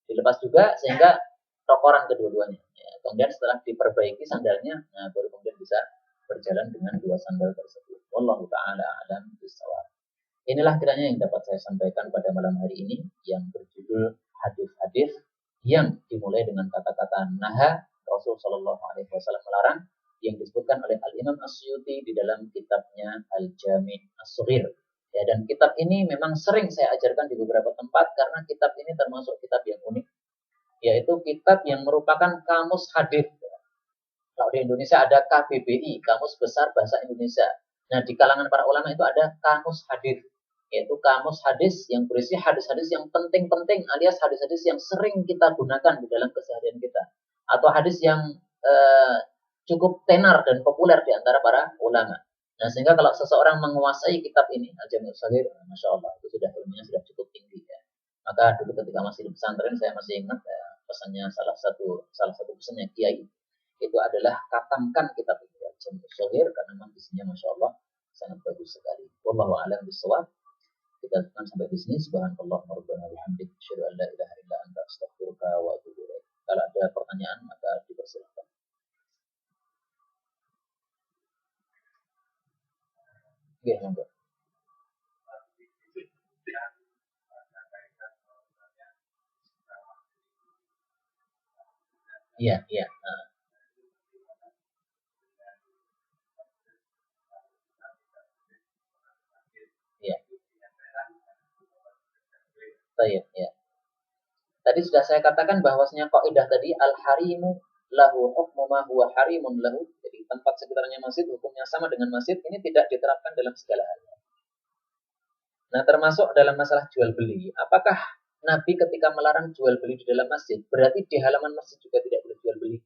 Dilepas juga sehingga tokoran kedua-duanya. Ya, kemudian setelah diperbaiki sandalnya, nah baru kemudian bisa berjalan dengan dua sandal tersebut. Wallahu ta'ala a'lam bishawab. Inilah kiranya yang dapat saya sampaikan pada malam hari ini yang berjudul hadis-hadis yang dimulai dengan kata-kata naha. Rasul Shallallahu Alaihi Wasallam melarang, yang disebutkan oleh Al Imam Asyuti di dalam kitabnya Al Jami' As-Shaghir. Ya, dan kitab ini memang sering saya ajarkan di beberapa tempat karena kitab ini termasuk kitab yang unik, yaitu kitab yang merupakan kamus hadis. Kalau di Indonesia ada KBBI, Kamus Besar Bahasa Indonesia. Nah, di kalangan para ulama itu ada kamus hadis, yaitu kamus hadis yang berisi hadis-hadis yang penting-penting, alias hadis-hadis yang sering kita gunakan di dalam keseharian kita, atau hadis yang cukup tenar dan populer di antara para ulama. Nah, sehingga kalau seseorang menguasai kitab ini, Al-Jami' As-Shaghir, Masya Allah, itu sudah ilmunya sudah cukup tinggi. Ya. Maka dulu ketika masih di pesantren, saya masih ingat pesannya salah satu pesannya Kiai, itu adalah katakan kitab ini, Al-Jami' As-Shaghir, karena memang isinya Masya Allah sangat bagus sekali. Wallahu a'lam bishawab. Kita akan sampai di sini. Subhanallah wa bihamdihi, asyhadu an la ilaha illa anta, astaghfiruka wa atubu ilaik. Kalau ada pertanyaan maka dipersilakan. Oke, monggo. Iya, iya. Iya. Baik, ya. Tadi sudah saya katakan bahwasanya kaidah tadi al-harimu lahu hukmu ma huwa harimun lahu. Jadi tempat sekitarnya masjid hukumnya sama dengan masjid, ini tidak diterapkan dalam segala hal. Nah, termasuk dalam masalah jual beli. Apakah Nabi ketika melarang jual beli di dalam masjid, berarti di halaman masjid juga tidak boleh jual beli?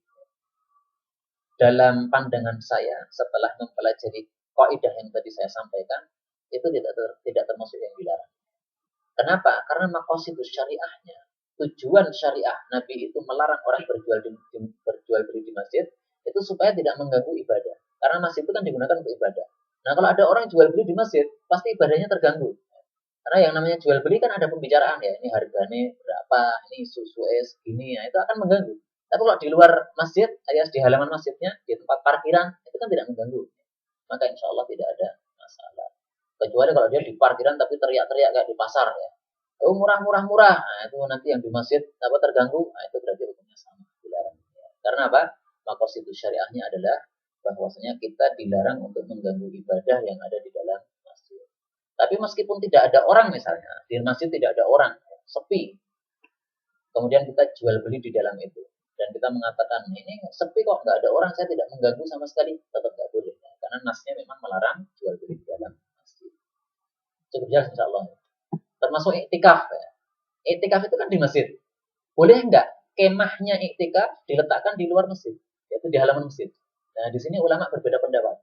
Dalam pandangan saya, setelah mempelajari kaidah yang tadi saya sampaikan, itu tidak termasuk yang dilarang. Kenapa? Karena maqasidus syariahnya, tujuan syariah Nabi itu melarang orang berjual beli di masjid, itu supaya tidak mengganggu ibadah. Karena masjid itu kan digunakan untuk ibadah. Nah, kalau ada orang jual beli di masjid, pasti ibadahnya terganggu. Karena yang namanya jual beli kan ada pembicaraan ya, ini harganya berapa, ini susu es gini, ya itu akan mengganggu. Tapi kalau di luar masjid, alias di halaman masjidnya, di tempat parkiran, itu kan tidak mengganggu. Maka insya Allah tidak ada masalah. Kecuali kalau dia di parkiran tapi teriak-teriak kayak di pasar ya. Oh murah. Nah, itu nanti yang di masjid apa terganggu, nah, itu berarti hukumnya sama, dilarang. Karena apa? Maqasid syariahnya adalah bahwasanya kita dilarang untuk mengganggu ibadah yang ada di dalam masjid. Tapi meskipun tidak ada orang misalnya, di masjid tidak ada orang, sepi. Kemudian kita jual beli di dalam itu. Dan kita mengatakan, ini sepi kok, nggak ada orang, saya tidak mengganggu sama sekali. Tetap nggak boleh. Karena nasnya memang melarang jual beli di dalam masjid. Cukup jelas insya Allah. Termasuk iktikaf. Ya. Iktikaf itu kan di masjid. Boleh nggak kemahnya iktikaf diletakkan di luar masjid? Yaitu di halaman masjid. Nah, di sini ulama berbeda pendapat.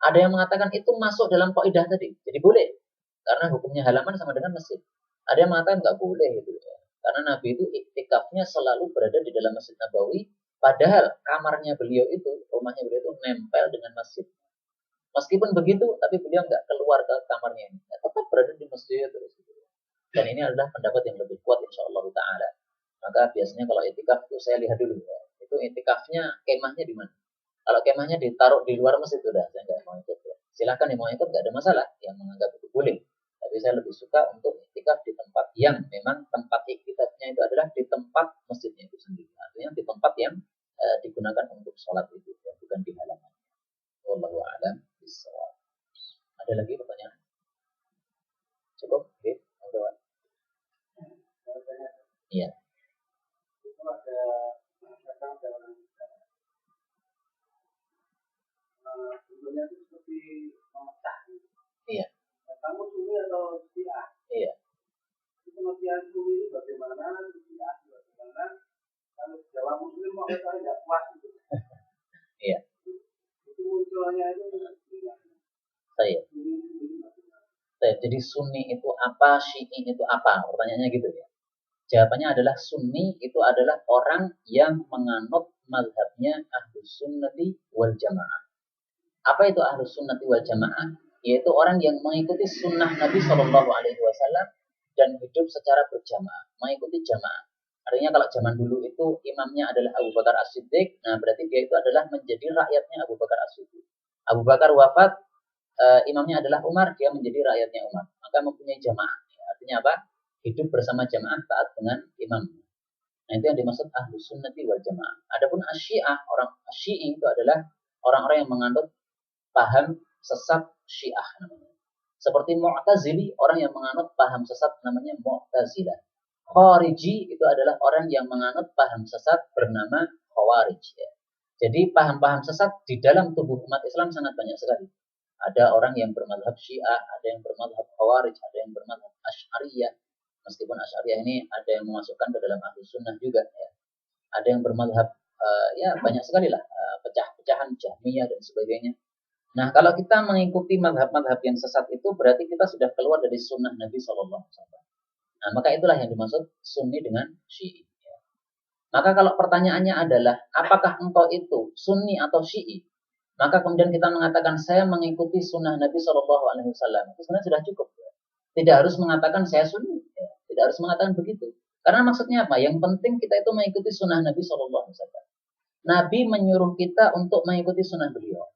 Ada yang mengatakan itu masuk dalam kaidah tadi. Jadi boleh. Karena hukumnya halaman sama dengan masjid. Ada yang mengatakan nggak boleh gitu. Karena Nabi itu iktikafnya selalu berada di dalam Masjid Nabawi. Padahal kamarnya beliau itu, rumahnya beliau itu nempel dengan masjid. Meskipun begitu, tapi beliau nggak keluar ke kamarnya. Tetap berada di masjid terus. Dan ini adalah pendapat yang lebih kuat insya Allah Ta'ala. Maka biasanya kalau itikaf itu saya lihat dulu. Ya. Itu itikafnya, kemahnya di mana? Kalau kemahnya ditaruh di luar masjid, sudah saya nggak mau ikut. Ya. Silahkan yang mau ikut, nggak ada masalah. Yang menganggap itu boleh. Tapi saya lebih suka untuk iktikaf di tempat yang memang tempat iktikafnya itu adalah di tempat masjidnya itu sendiri. Artinya di tempat yang digunakan untuk sholat itu, ya, bukan di halaman. Wallahu a'lam bishawab. Ada lagi pertanyaan? Cukup? Oke. Iya. Itu ada bentuknya itu seperti memecah. Iya. Kamu suni atau syiah? Iya. Itu pengertian suni itu bagaimana, syiah bagaimana? Kalau Jawa Muslim mau kita tidak puas itu. Iya. Itu munculnya itu saya. Jadi Sunni itu apa, Syi'i itu apa? Pertanyaannya gitu ya. Jawabannya adalah Sunni itu adalah orang yang menganut mazhabnya Ahlus Sunnati wal Jamaah. Apa itu Ahlus Sunnati wal Jamaah? Yaitu orang yang mengikuti sunnah Nabi Shallallahu Alaihi Wasallam dan hidup secara berjamaah, mengikuti jamaah. Artinya kalau zaman dulu itu imamnya adalah Abu Bakar As-Siddiq, nah berarti dia itu adalah menjadi rakyatnya Abu Bakar As-Siddiq. Abu Bakar wafat, imamnya adalah Umar, dia menjadi rakyatnya Umar. Maka mempunyai jamaah. Artinya apa? Hidup bersama jamaah taat dengan imam. Nah itu yang dimaksud Ahlus Sunnati wal Jamaah. Adapun Asyi'ah, orang Asyi'i itu adalah orang-orang yang menganut paham sesat Syiah namanya. Seperti Mu'tazili, orang yang menganut paham sesat namanya Mu'tazilah. Khariji itu adalah orang yang menganut paham sesat bernama Khawarij. Ya. Jadi paham-paham sesat di dalam tubuh umat Islam sangat banyak sekali. Ada orang yang bermadhab Syiah, ada yang bermadhab Khawarij, ada yang bermadhab Asy'ariyah. Meskipun Asy'ariyah ini ada yang memasukkan ke dalam Ahlus Sunnah juga. Ya. Ada yang bermadhab, ya banyak sekali lah, pecah-pecahan Jahmiyah dan sebagainya. Nah, kalau kita mengikuti madhab-madhab yang sesat itu, berarti kita sudah keluar dari sunnah Nabi SAW. Nah, maka itulah yang dimaksud Sunni dengan Syi'i. Maka kalau pertanyaannya adalah, apakah engkau itu Sunni atau Syi'i? Maka kemudian kita mengatakan, saya mengikuti sunnah Nabi SAW. Itu sebenarnya sudah cukup. Tidak harus mengatakan saya Sunni. Tidak harus mengatakan begitu. Karena maksudnya apa? Yang penting kita itu mengikuti sunnah Nabi SAW. Nabi menyuruh kita untuk mengikuti sunnah beliau.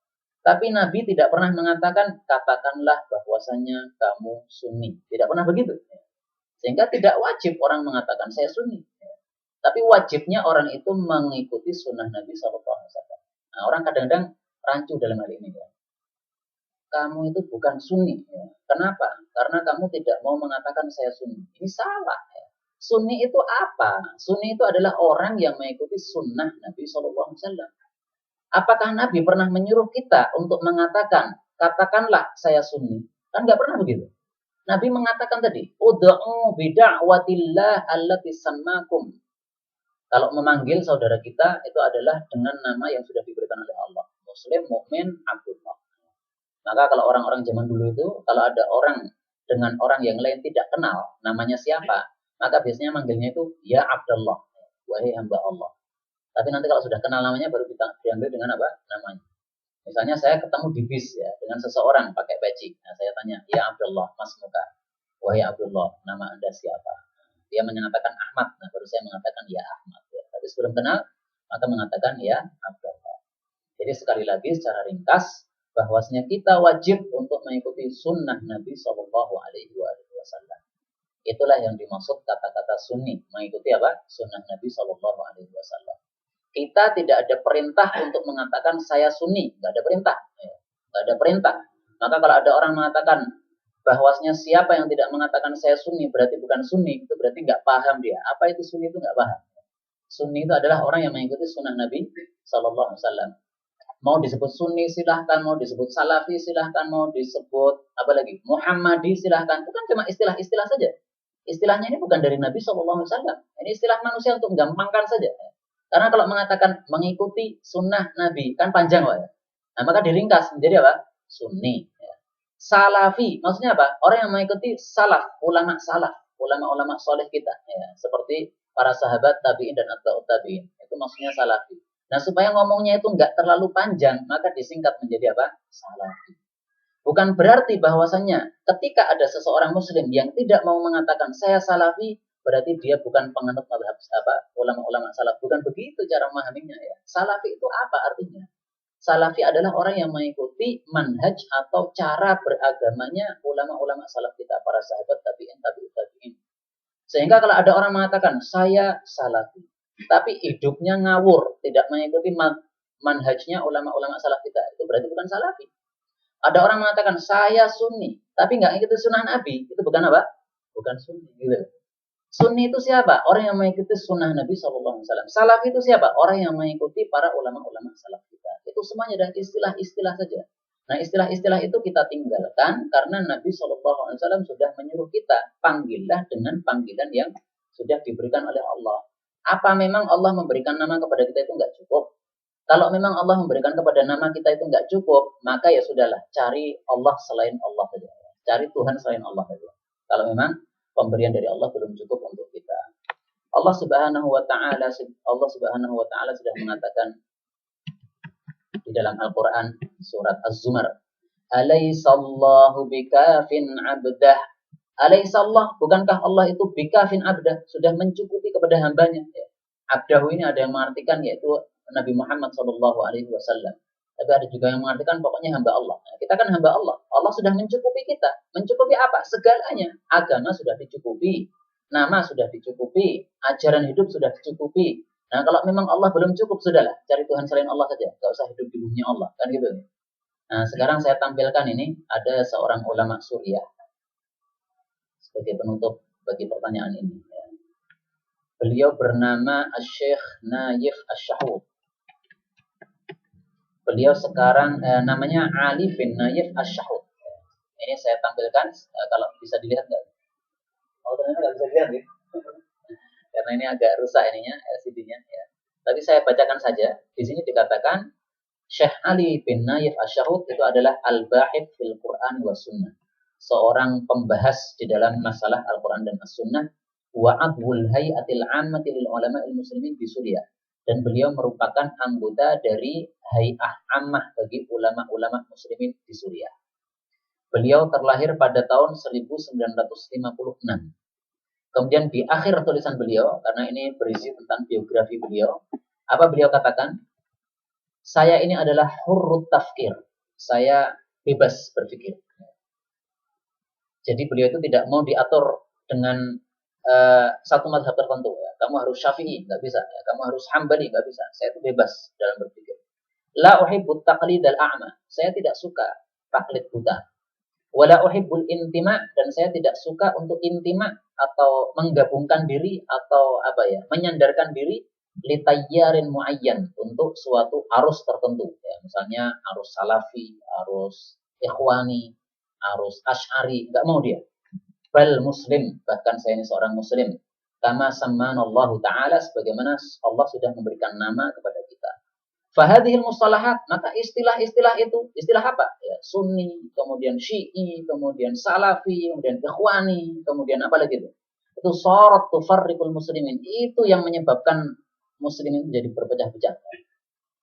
Tapi Nabi tidak pernah mengatakan, katakanlah bahwasanya kamu Sunni. Tidak pernah begitu. Sehingga tidak wajib orang mengatakan, saya Sunni. Tapi wajibnya orang itu mengikuti sunnah Nabi SAW. Nah, orang kadang-kadang rancu dalam hal ini. Ya. Kamu itu bukan Sunni. Ya. Kenapa? Karena kamu tidak mau mengatakan saya Sunni. Ini salah. Ya. Sunni itu apa? Sunni itu adalah orang yang mengikuti sunnah Nabi SAW. Apakah Nabi pernah menyuruh kita untuk mengatakan, katakanlah saya Sunni? Kan nggak pernah begitu. Nabi mengatakan tadi, ud'u bida'watillah allati sammakum. Kalau memanggil saudara kita, itu adalah dengan nama yang sudah diberikan oleh Allah. Muslim, mukmin, Abdullah. Maka kalau orang-orang zaman dulu itu, kalau ada orang dengan orang yang lain tidak kenal, namanya siapa, maka biasanya manggilnya itu, ya Abdullah, wahai hamba Allah. Tapi nanti kalau sudah kenal namanya baru diambil dengan apa? Namanya. Misalnya saya ketemu di bis ya dengan seseorang pakai peci. Nah, saya tanya, "Ya Abdullah, Mas Muka. Wahai Abdullah, nama Anda siapa?" Dia menyatakan Ahmad. Nah, baru saya mengatakan ya Ahmad ya. Tapi sebelum kenal maka mengatakan ya Abdullah. Jadi sekali lagi secara ringkas bahwasanya kita wajib untuk mengikuti sunnah Nabi Shallallahu Alaihi Wasallam. Itulah yang dimaksud kata-kata Sunni, mengikuti apa? Sunnah Nabi Shallallahu Alaihi Wasallam. Kita tidak ada perintah untuk mengatakan saya Sunni, nggak ada perintah, nggak ada perintah. Maka kalau ada orang mengatakan bahwasanya siapa yang tidak mengatakan saya Sunni berarti bukan Sunni, itu berarti nggak paham dia. Apa itu Sunni itu nggak paham. Sunni itu adalah orang yang mengikuti sunnah Nabi Sallallahu Alaihi Wasallam. Mau disebut Sunni silahkan, mau disebut Salafi silahkan, mau disebut apa lagi Muhammadi silahkan. Itu kan cuma istilah-istilah saja. Istilahnya ini bukan dari Nabi Sallallahu Alaihi Wasallam. Ini istilah manusia untuk menggampangkan saja. Karena kalau mengatakan mengikuti sunnah Nabi, kan panjang, Pak. Nah, maka diringkas menjadi apa? Sunni. Ya. Salafi, maksudnya apa? Orang yang mengikuti salaf, ulama-ulama soleh kita. Ya. Seperti para sahabat, tabi'in, dan atba'ut tabi'in. Itu maksudnya salafi. Nah, supaya ngomongnya itu nggak terlalu panjang, maka disingkat menjadi apa? Salafi. Bukan berarti bahwasannya ketika ada seseorang muslim yang tidak mau mengatakan saya salafi, berarti dia bukan penganut mazhab ulama-ulama salaf. Bukan begitu cara memahaminya ya. Salafi itu apa artinya? Salafi adalah orang yang mengikuti manhaj atau cara beragamanya ulama-ulama salaf kita, para sahabat tabi'in, tabi'ut tabi'in. Sehingga kalau ada orang mengatakan saya salafi, tapi hidupnya ngawur, tidak mengikuti manhajnya ulama-ulama salaf kita, itu berarti bukan salafi. Ada orang mengatakan saya Sunni, tapi nggak ikuti sunnah Nabi, itu bukan apa? Bukan Sunni. Gitu. Sunni itu siapa? Orang yang mengikuti sunnah Nabi SAW. Salafi itu siapa? Orang yang mengikuti para ulama-ulama salaf kita. Itu semuanya dan istilah-istilah saja. Nah, istilah-istilah itu kita tinggalkan karena Nabi SAW sudah menyuruh kita panggillah dengan panggilan yang sudah diberikan oleh Allah. Apa memang Allah memberikan nama kepada kita itu nggak cukup? Kalau memang Allah memberikan kepada nama kita itu nggak cukup, maka ya sudahlah, cari Allah selain Allah saja. Cari Tuhan selain Allah saja. Kalau memang pemberian dari Allah belum cukup untuk kita. Allah Subhanahu wa taala sudah mengatakan di dalam Al-Qur'an surat Az-Zumar, "Alaisallahu bikafin 'abdah." Alaisallah, bukankah Allah itu bikafin 'abdah, sudah mencukupi kepada hambanya, ya. Abdahu ini ada yang mengartikan yaitu Nabi Muhammad sallallahu alaihi wasallam. Tapi ada juga yang mengartikan pokoknya hamba Allah. Nah, kita kan hamba Allah. Allah sudah mencukupi kita. Mencukupi apa? Segalanya. Agama sudah dicukupi. Nama sudah dicukupi. Ajaran hidup sudah dicukupi. Nah, kalau memang Allah belum cukup, sudahlah. Cari Tuhan selain Allah saja. Gak usah hidup di dunia Allah. Kan gitu. Nah, sekarang saya tampilkan ini. Ada seorang ulama Suriah. Sebagai penutup bagi pertanyaan ini. Beliau bernama Syekh Nayef Ash-Shahud. Beliau sekarang namanya Ali bin Nayef Ash-Shahud. Ini saya tampilkan, kalau bisa dilihat nggak? Oh, ternyata nggak bisa dilihat ya. Karena ini agak rusak ininya, LCD-nya. Ya. Tapi saya bacakan saja. Di sini dikatakan, Syekh Ali bin Nayef Ash-Shahud itu adalah al-bahith fil Quran wa sunnah. Seorang pembahas di dalam masalah Al-Quran dan As-Sunnah. Wa adwul hayatil ammati lil ulama'il muslimin di Suriah. Dan beliau merupakan anggota dari Hay'ah Ammah bagi ulama-ulama muslimin di Suriah. Beliau terlahir pada tahun 1956. Kemudian di akhir tulisan beliau, karena ini berisi tentang biografi beliau, apa beliau katakan? Saya ini adalah hurrut tafkir. Saya bebas berpikir. Jadi beliau itu tidak mau diatur dengan satu mazhab tertentu. Ya. Kamu harus Syafi'i, nggak bisa. Ya. Kamu harus Hambali, nggak bisa. Saya itu bebas dalam berpikir. La uhibbut taqlid al-a'ma. Saya tidak suka taklid buta. Wala uhibbul intima, dan saya tidak suka untuk intima atau menggabungkan diri atau menyandarkan diri litayyarin muayyan untuk suatu arus tertentu. Ya, misalnya arus salafi, arus ikhwani, arus asy'ari, nggak mau dia. Bal muslim, bahkan saya ini seorang muslim. Kama sammanallahu ta'ala, sebagaimana Allah sudah memberikan nama kepada kita. Fahadhil mustalahat, maka istilah-istilah itu, istilah apa? Ya, Sunni, kemudian Syi'i, kemudian Salafi, kemudian Ikhwani, kemudian apa lagi itu? Itu sorot tufarriqul muslimin. Itu yang menyebabkan muslimin jadi berpecah-pecah.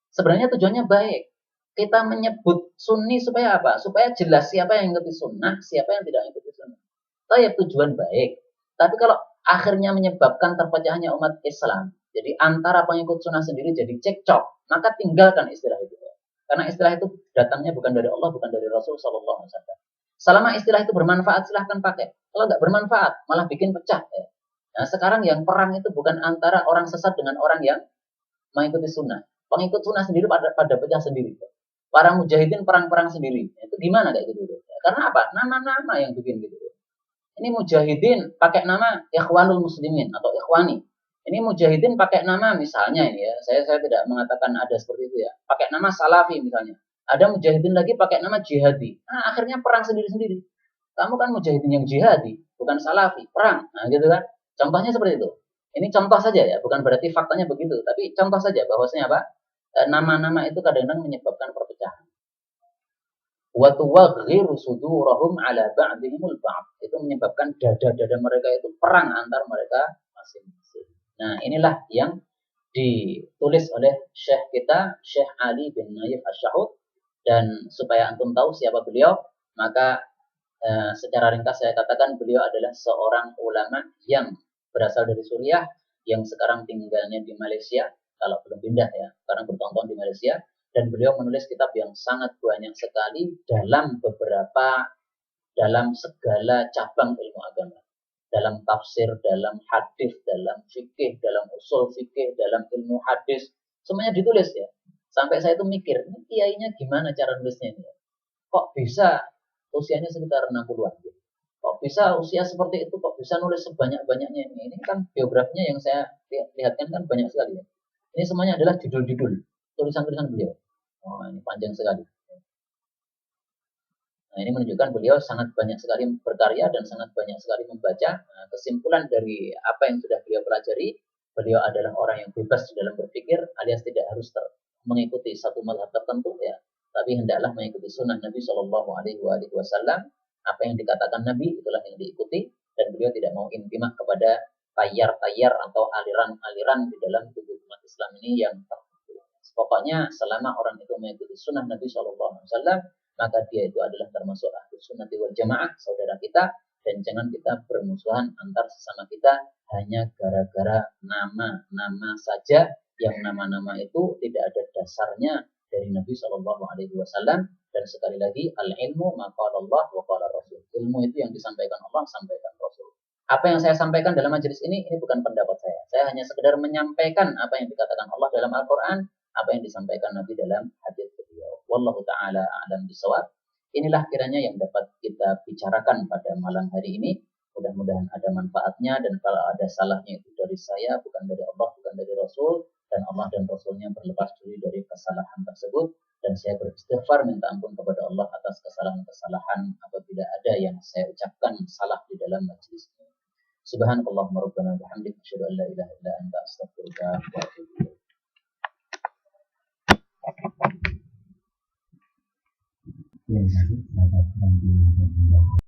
Sebenarnya tujuannya baik. Kita menyebut Sunni supaya apa? Supaya jelas siapa yang mengikuti sunnah, siapa yang tidak mengikuti sunnah. Ya tujuan baik. Tapi kalau akhirnya menyebabkan terpecahnya umat Islam, jadi antara pengikut sunnah sendiri jadi cekcok, maka tinggalkan istilah itu. Karena istilah itu datangnya bukan dari Allah, bukan dari Rasul Sallallahu Alaihi Wasallam. Selama istilah itu bermanfaat, silahkan pakai. Kalau nggak bermanfaat, malah bikin pecah. Ya. Nah, sekarang yang perang itu bukan antara orang sesat dengan orang yang mengikuti sunnah. Pengikut sunnah sendiri pada pecah sendiri. Para mujahidin perang-perang sendiri. Itu gimana kayak gitu? Karena apa? Nama-nama yang bikin gitu. Ini mujahidin pakai nama Ikhwanul Muslimin atau Ikhwani. Ini mujahidin pakai nama misalnya ini ya. Saya tidak mengatakan ada seperti itu ya. Pakai nama Salafi misalnya. Ada mujahidin lagi pakai nama Jihadi. Nah, akhirnya perang sendiri-sendiri. Kamu kan mujahidin yang jihadi, bukan Salafi, perang. Nah, gitu kan. Contohnya seperti itu. Ini contoh saja ya, bukan berarti faktanya begitu, tapi contoh saja bahwasanya apa? Nama-nama itu kadang-kadang menyebabkan perpecahan. Wa tuwaghiru sudurahum ala ba'dihimul ba'd. Itu menyebabkan dada-dada mereka itu perang antar mereka masing-masing. Nah, inilah yang ditulis oleh Syekh kita, Syekh Ali bin Nayef Ash-Shahud. Dan supaya antum tahu siapa beliau, maka secara ringkas saya katakan beliau adalah seorang ulama yang berasal dari Suriah, yang sekarang tinggalnya di Malaysia, kalau belum pindah ya, sekarang bertahun-tahun di Malaysia. Dan beliau menulis kitab yang sangat banyak sekali dalam segala cabang ilmu agama. Dalam tafsir, dalam hadis, dalam fikih, dalam usul fikih, dalam ilmu hadis, semuanya ditulis ya. Sampai saya itu mikir, ini kiainya gimana cara nulisnya ini? Kok bisa usianya sekitar 60-an? Kok bisa usia seperti itu? Kok bisa nulis sebanyak-banyaknya ini? Ini kan biografinya yang saya lihatkan kan banyak sekali ya. Ini semuanya adalah judul-judul tulisan-tulisan beliau. Oh, ini panjang sekali. Nah, ini menunjukkan beliau sangat banyak sekali berkarya dan sangat banyak sekali membaca. Nah, kesimpulan dari apa yang sudah beliau pelajari, beliau adalah orang yang bebas dalam berpikir, alias tidak harus mengikuti satu mazhab tertentu ya, tapi hendaklah mengikuti sunnah Nabi Shallallahu Alaihi Wasallam. Apa yang dikatakan Nabi itulah yang diikuti, dan beliau tidak mau intimah kepada tayar-tayar atau aliran-aliran di dalam tubuh umat Islam ini yang tertentu. Pokoknya selama orang itu mengikuti sunnah Nabi SAW, maka dia itu adalah termasuk ahlus sunnati wal jamaah, saudara kita, dan jangan kita bermusuhan antar sesama kita hanya gara-gara nama-nama saja, yang nama-nama itu tidak ada dasarnya dari Nabi SAW. Dan sekali lagi, al-ilmu maqala Allah wa qala Rasul. Ilmu itu yang disampaikan Allah, sampaikan Rasul. Apa yang saya sampaikan dalam majelis ini bukan pendapat saya. Saya hanya sekedar menyampaikan apa yang dikatakan Allah dalam Al-Quran, apa yang disampaikan Nabi dalam hadis beliau. Wallahu ta'ala a'lam bishawab. Inilah kiranya yang dapat kita bicarakan pada malam hari ini. Mudah-mudahan ada manfaatnya, dan kalau ada salahnya itu dari saya, bukan dari Allah, bukan dari Rasul, dan Allah dan Rasulnya berlepas diri dari kesalahan tersebut. Dan saya beristighfar minta ampun kepada Allah atas kesalahan-kesalahan apabila ada yang saya ucapkan salah di dalam majelis ini. Subhanakallahumma rabbana bihamdika asyhadu an la ilaha illa anta astaghfiruka wa atubu ilaik.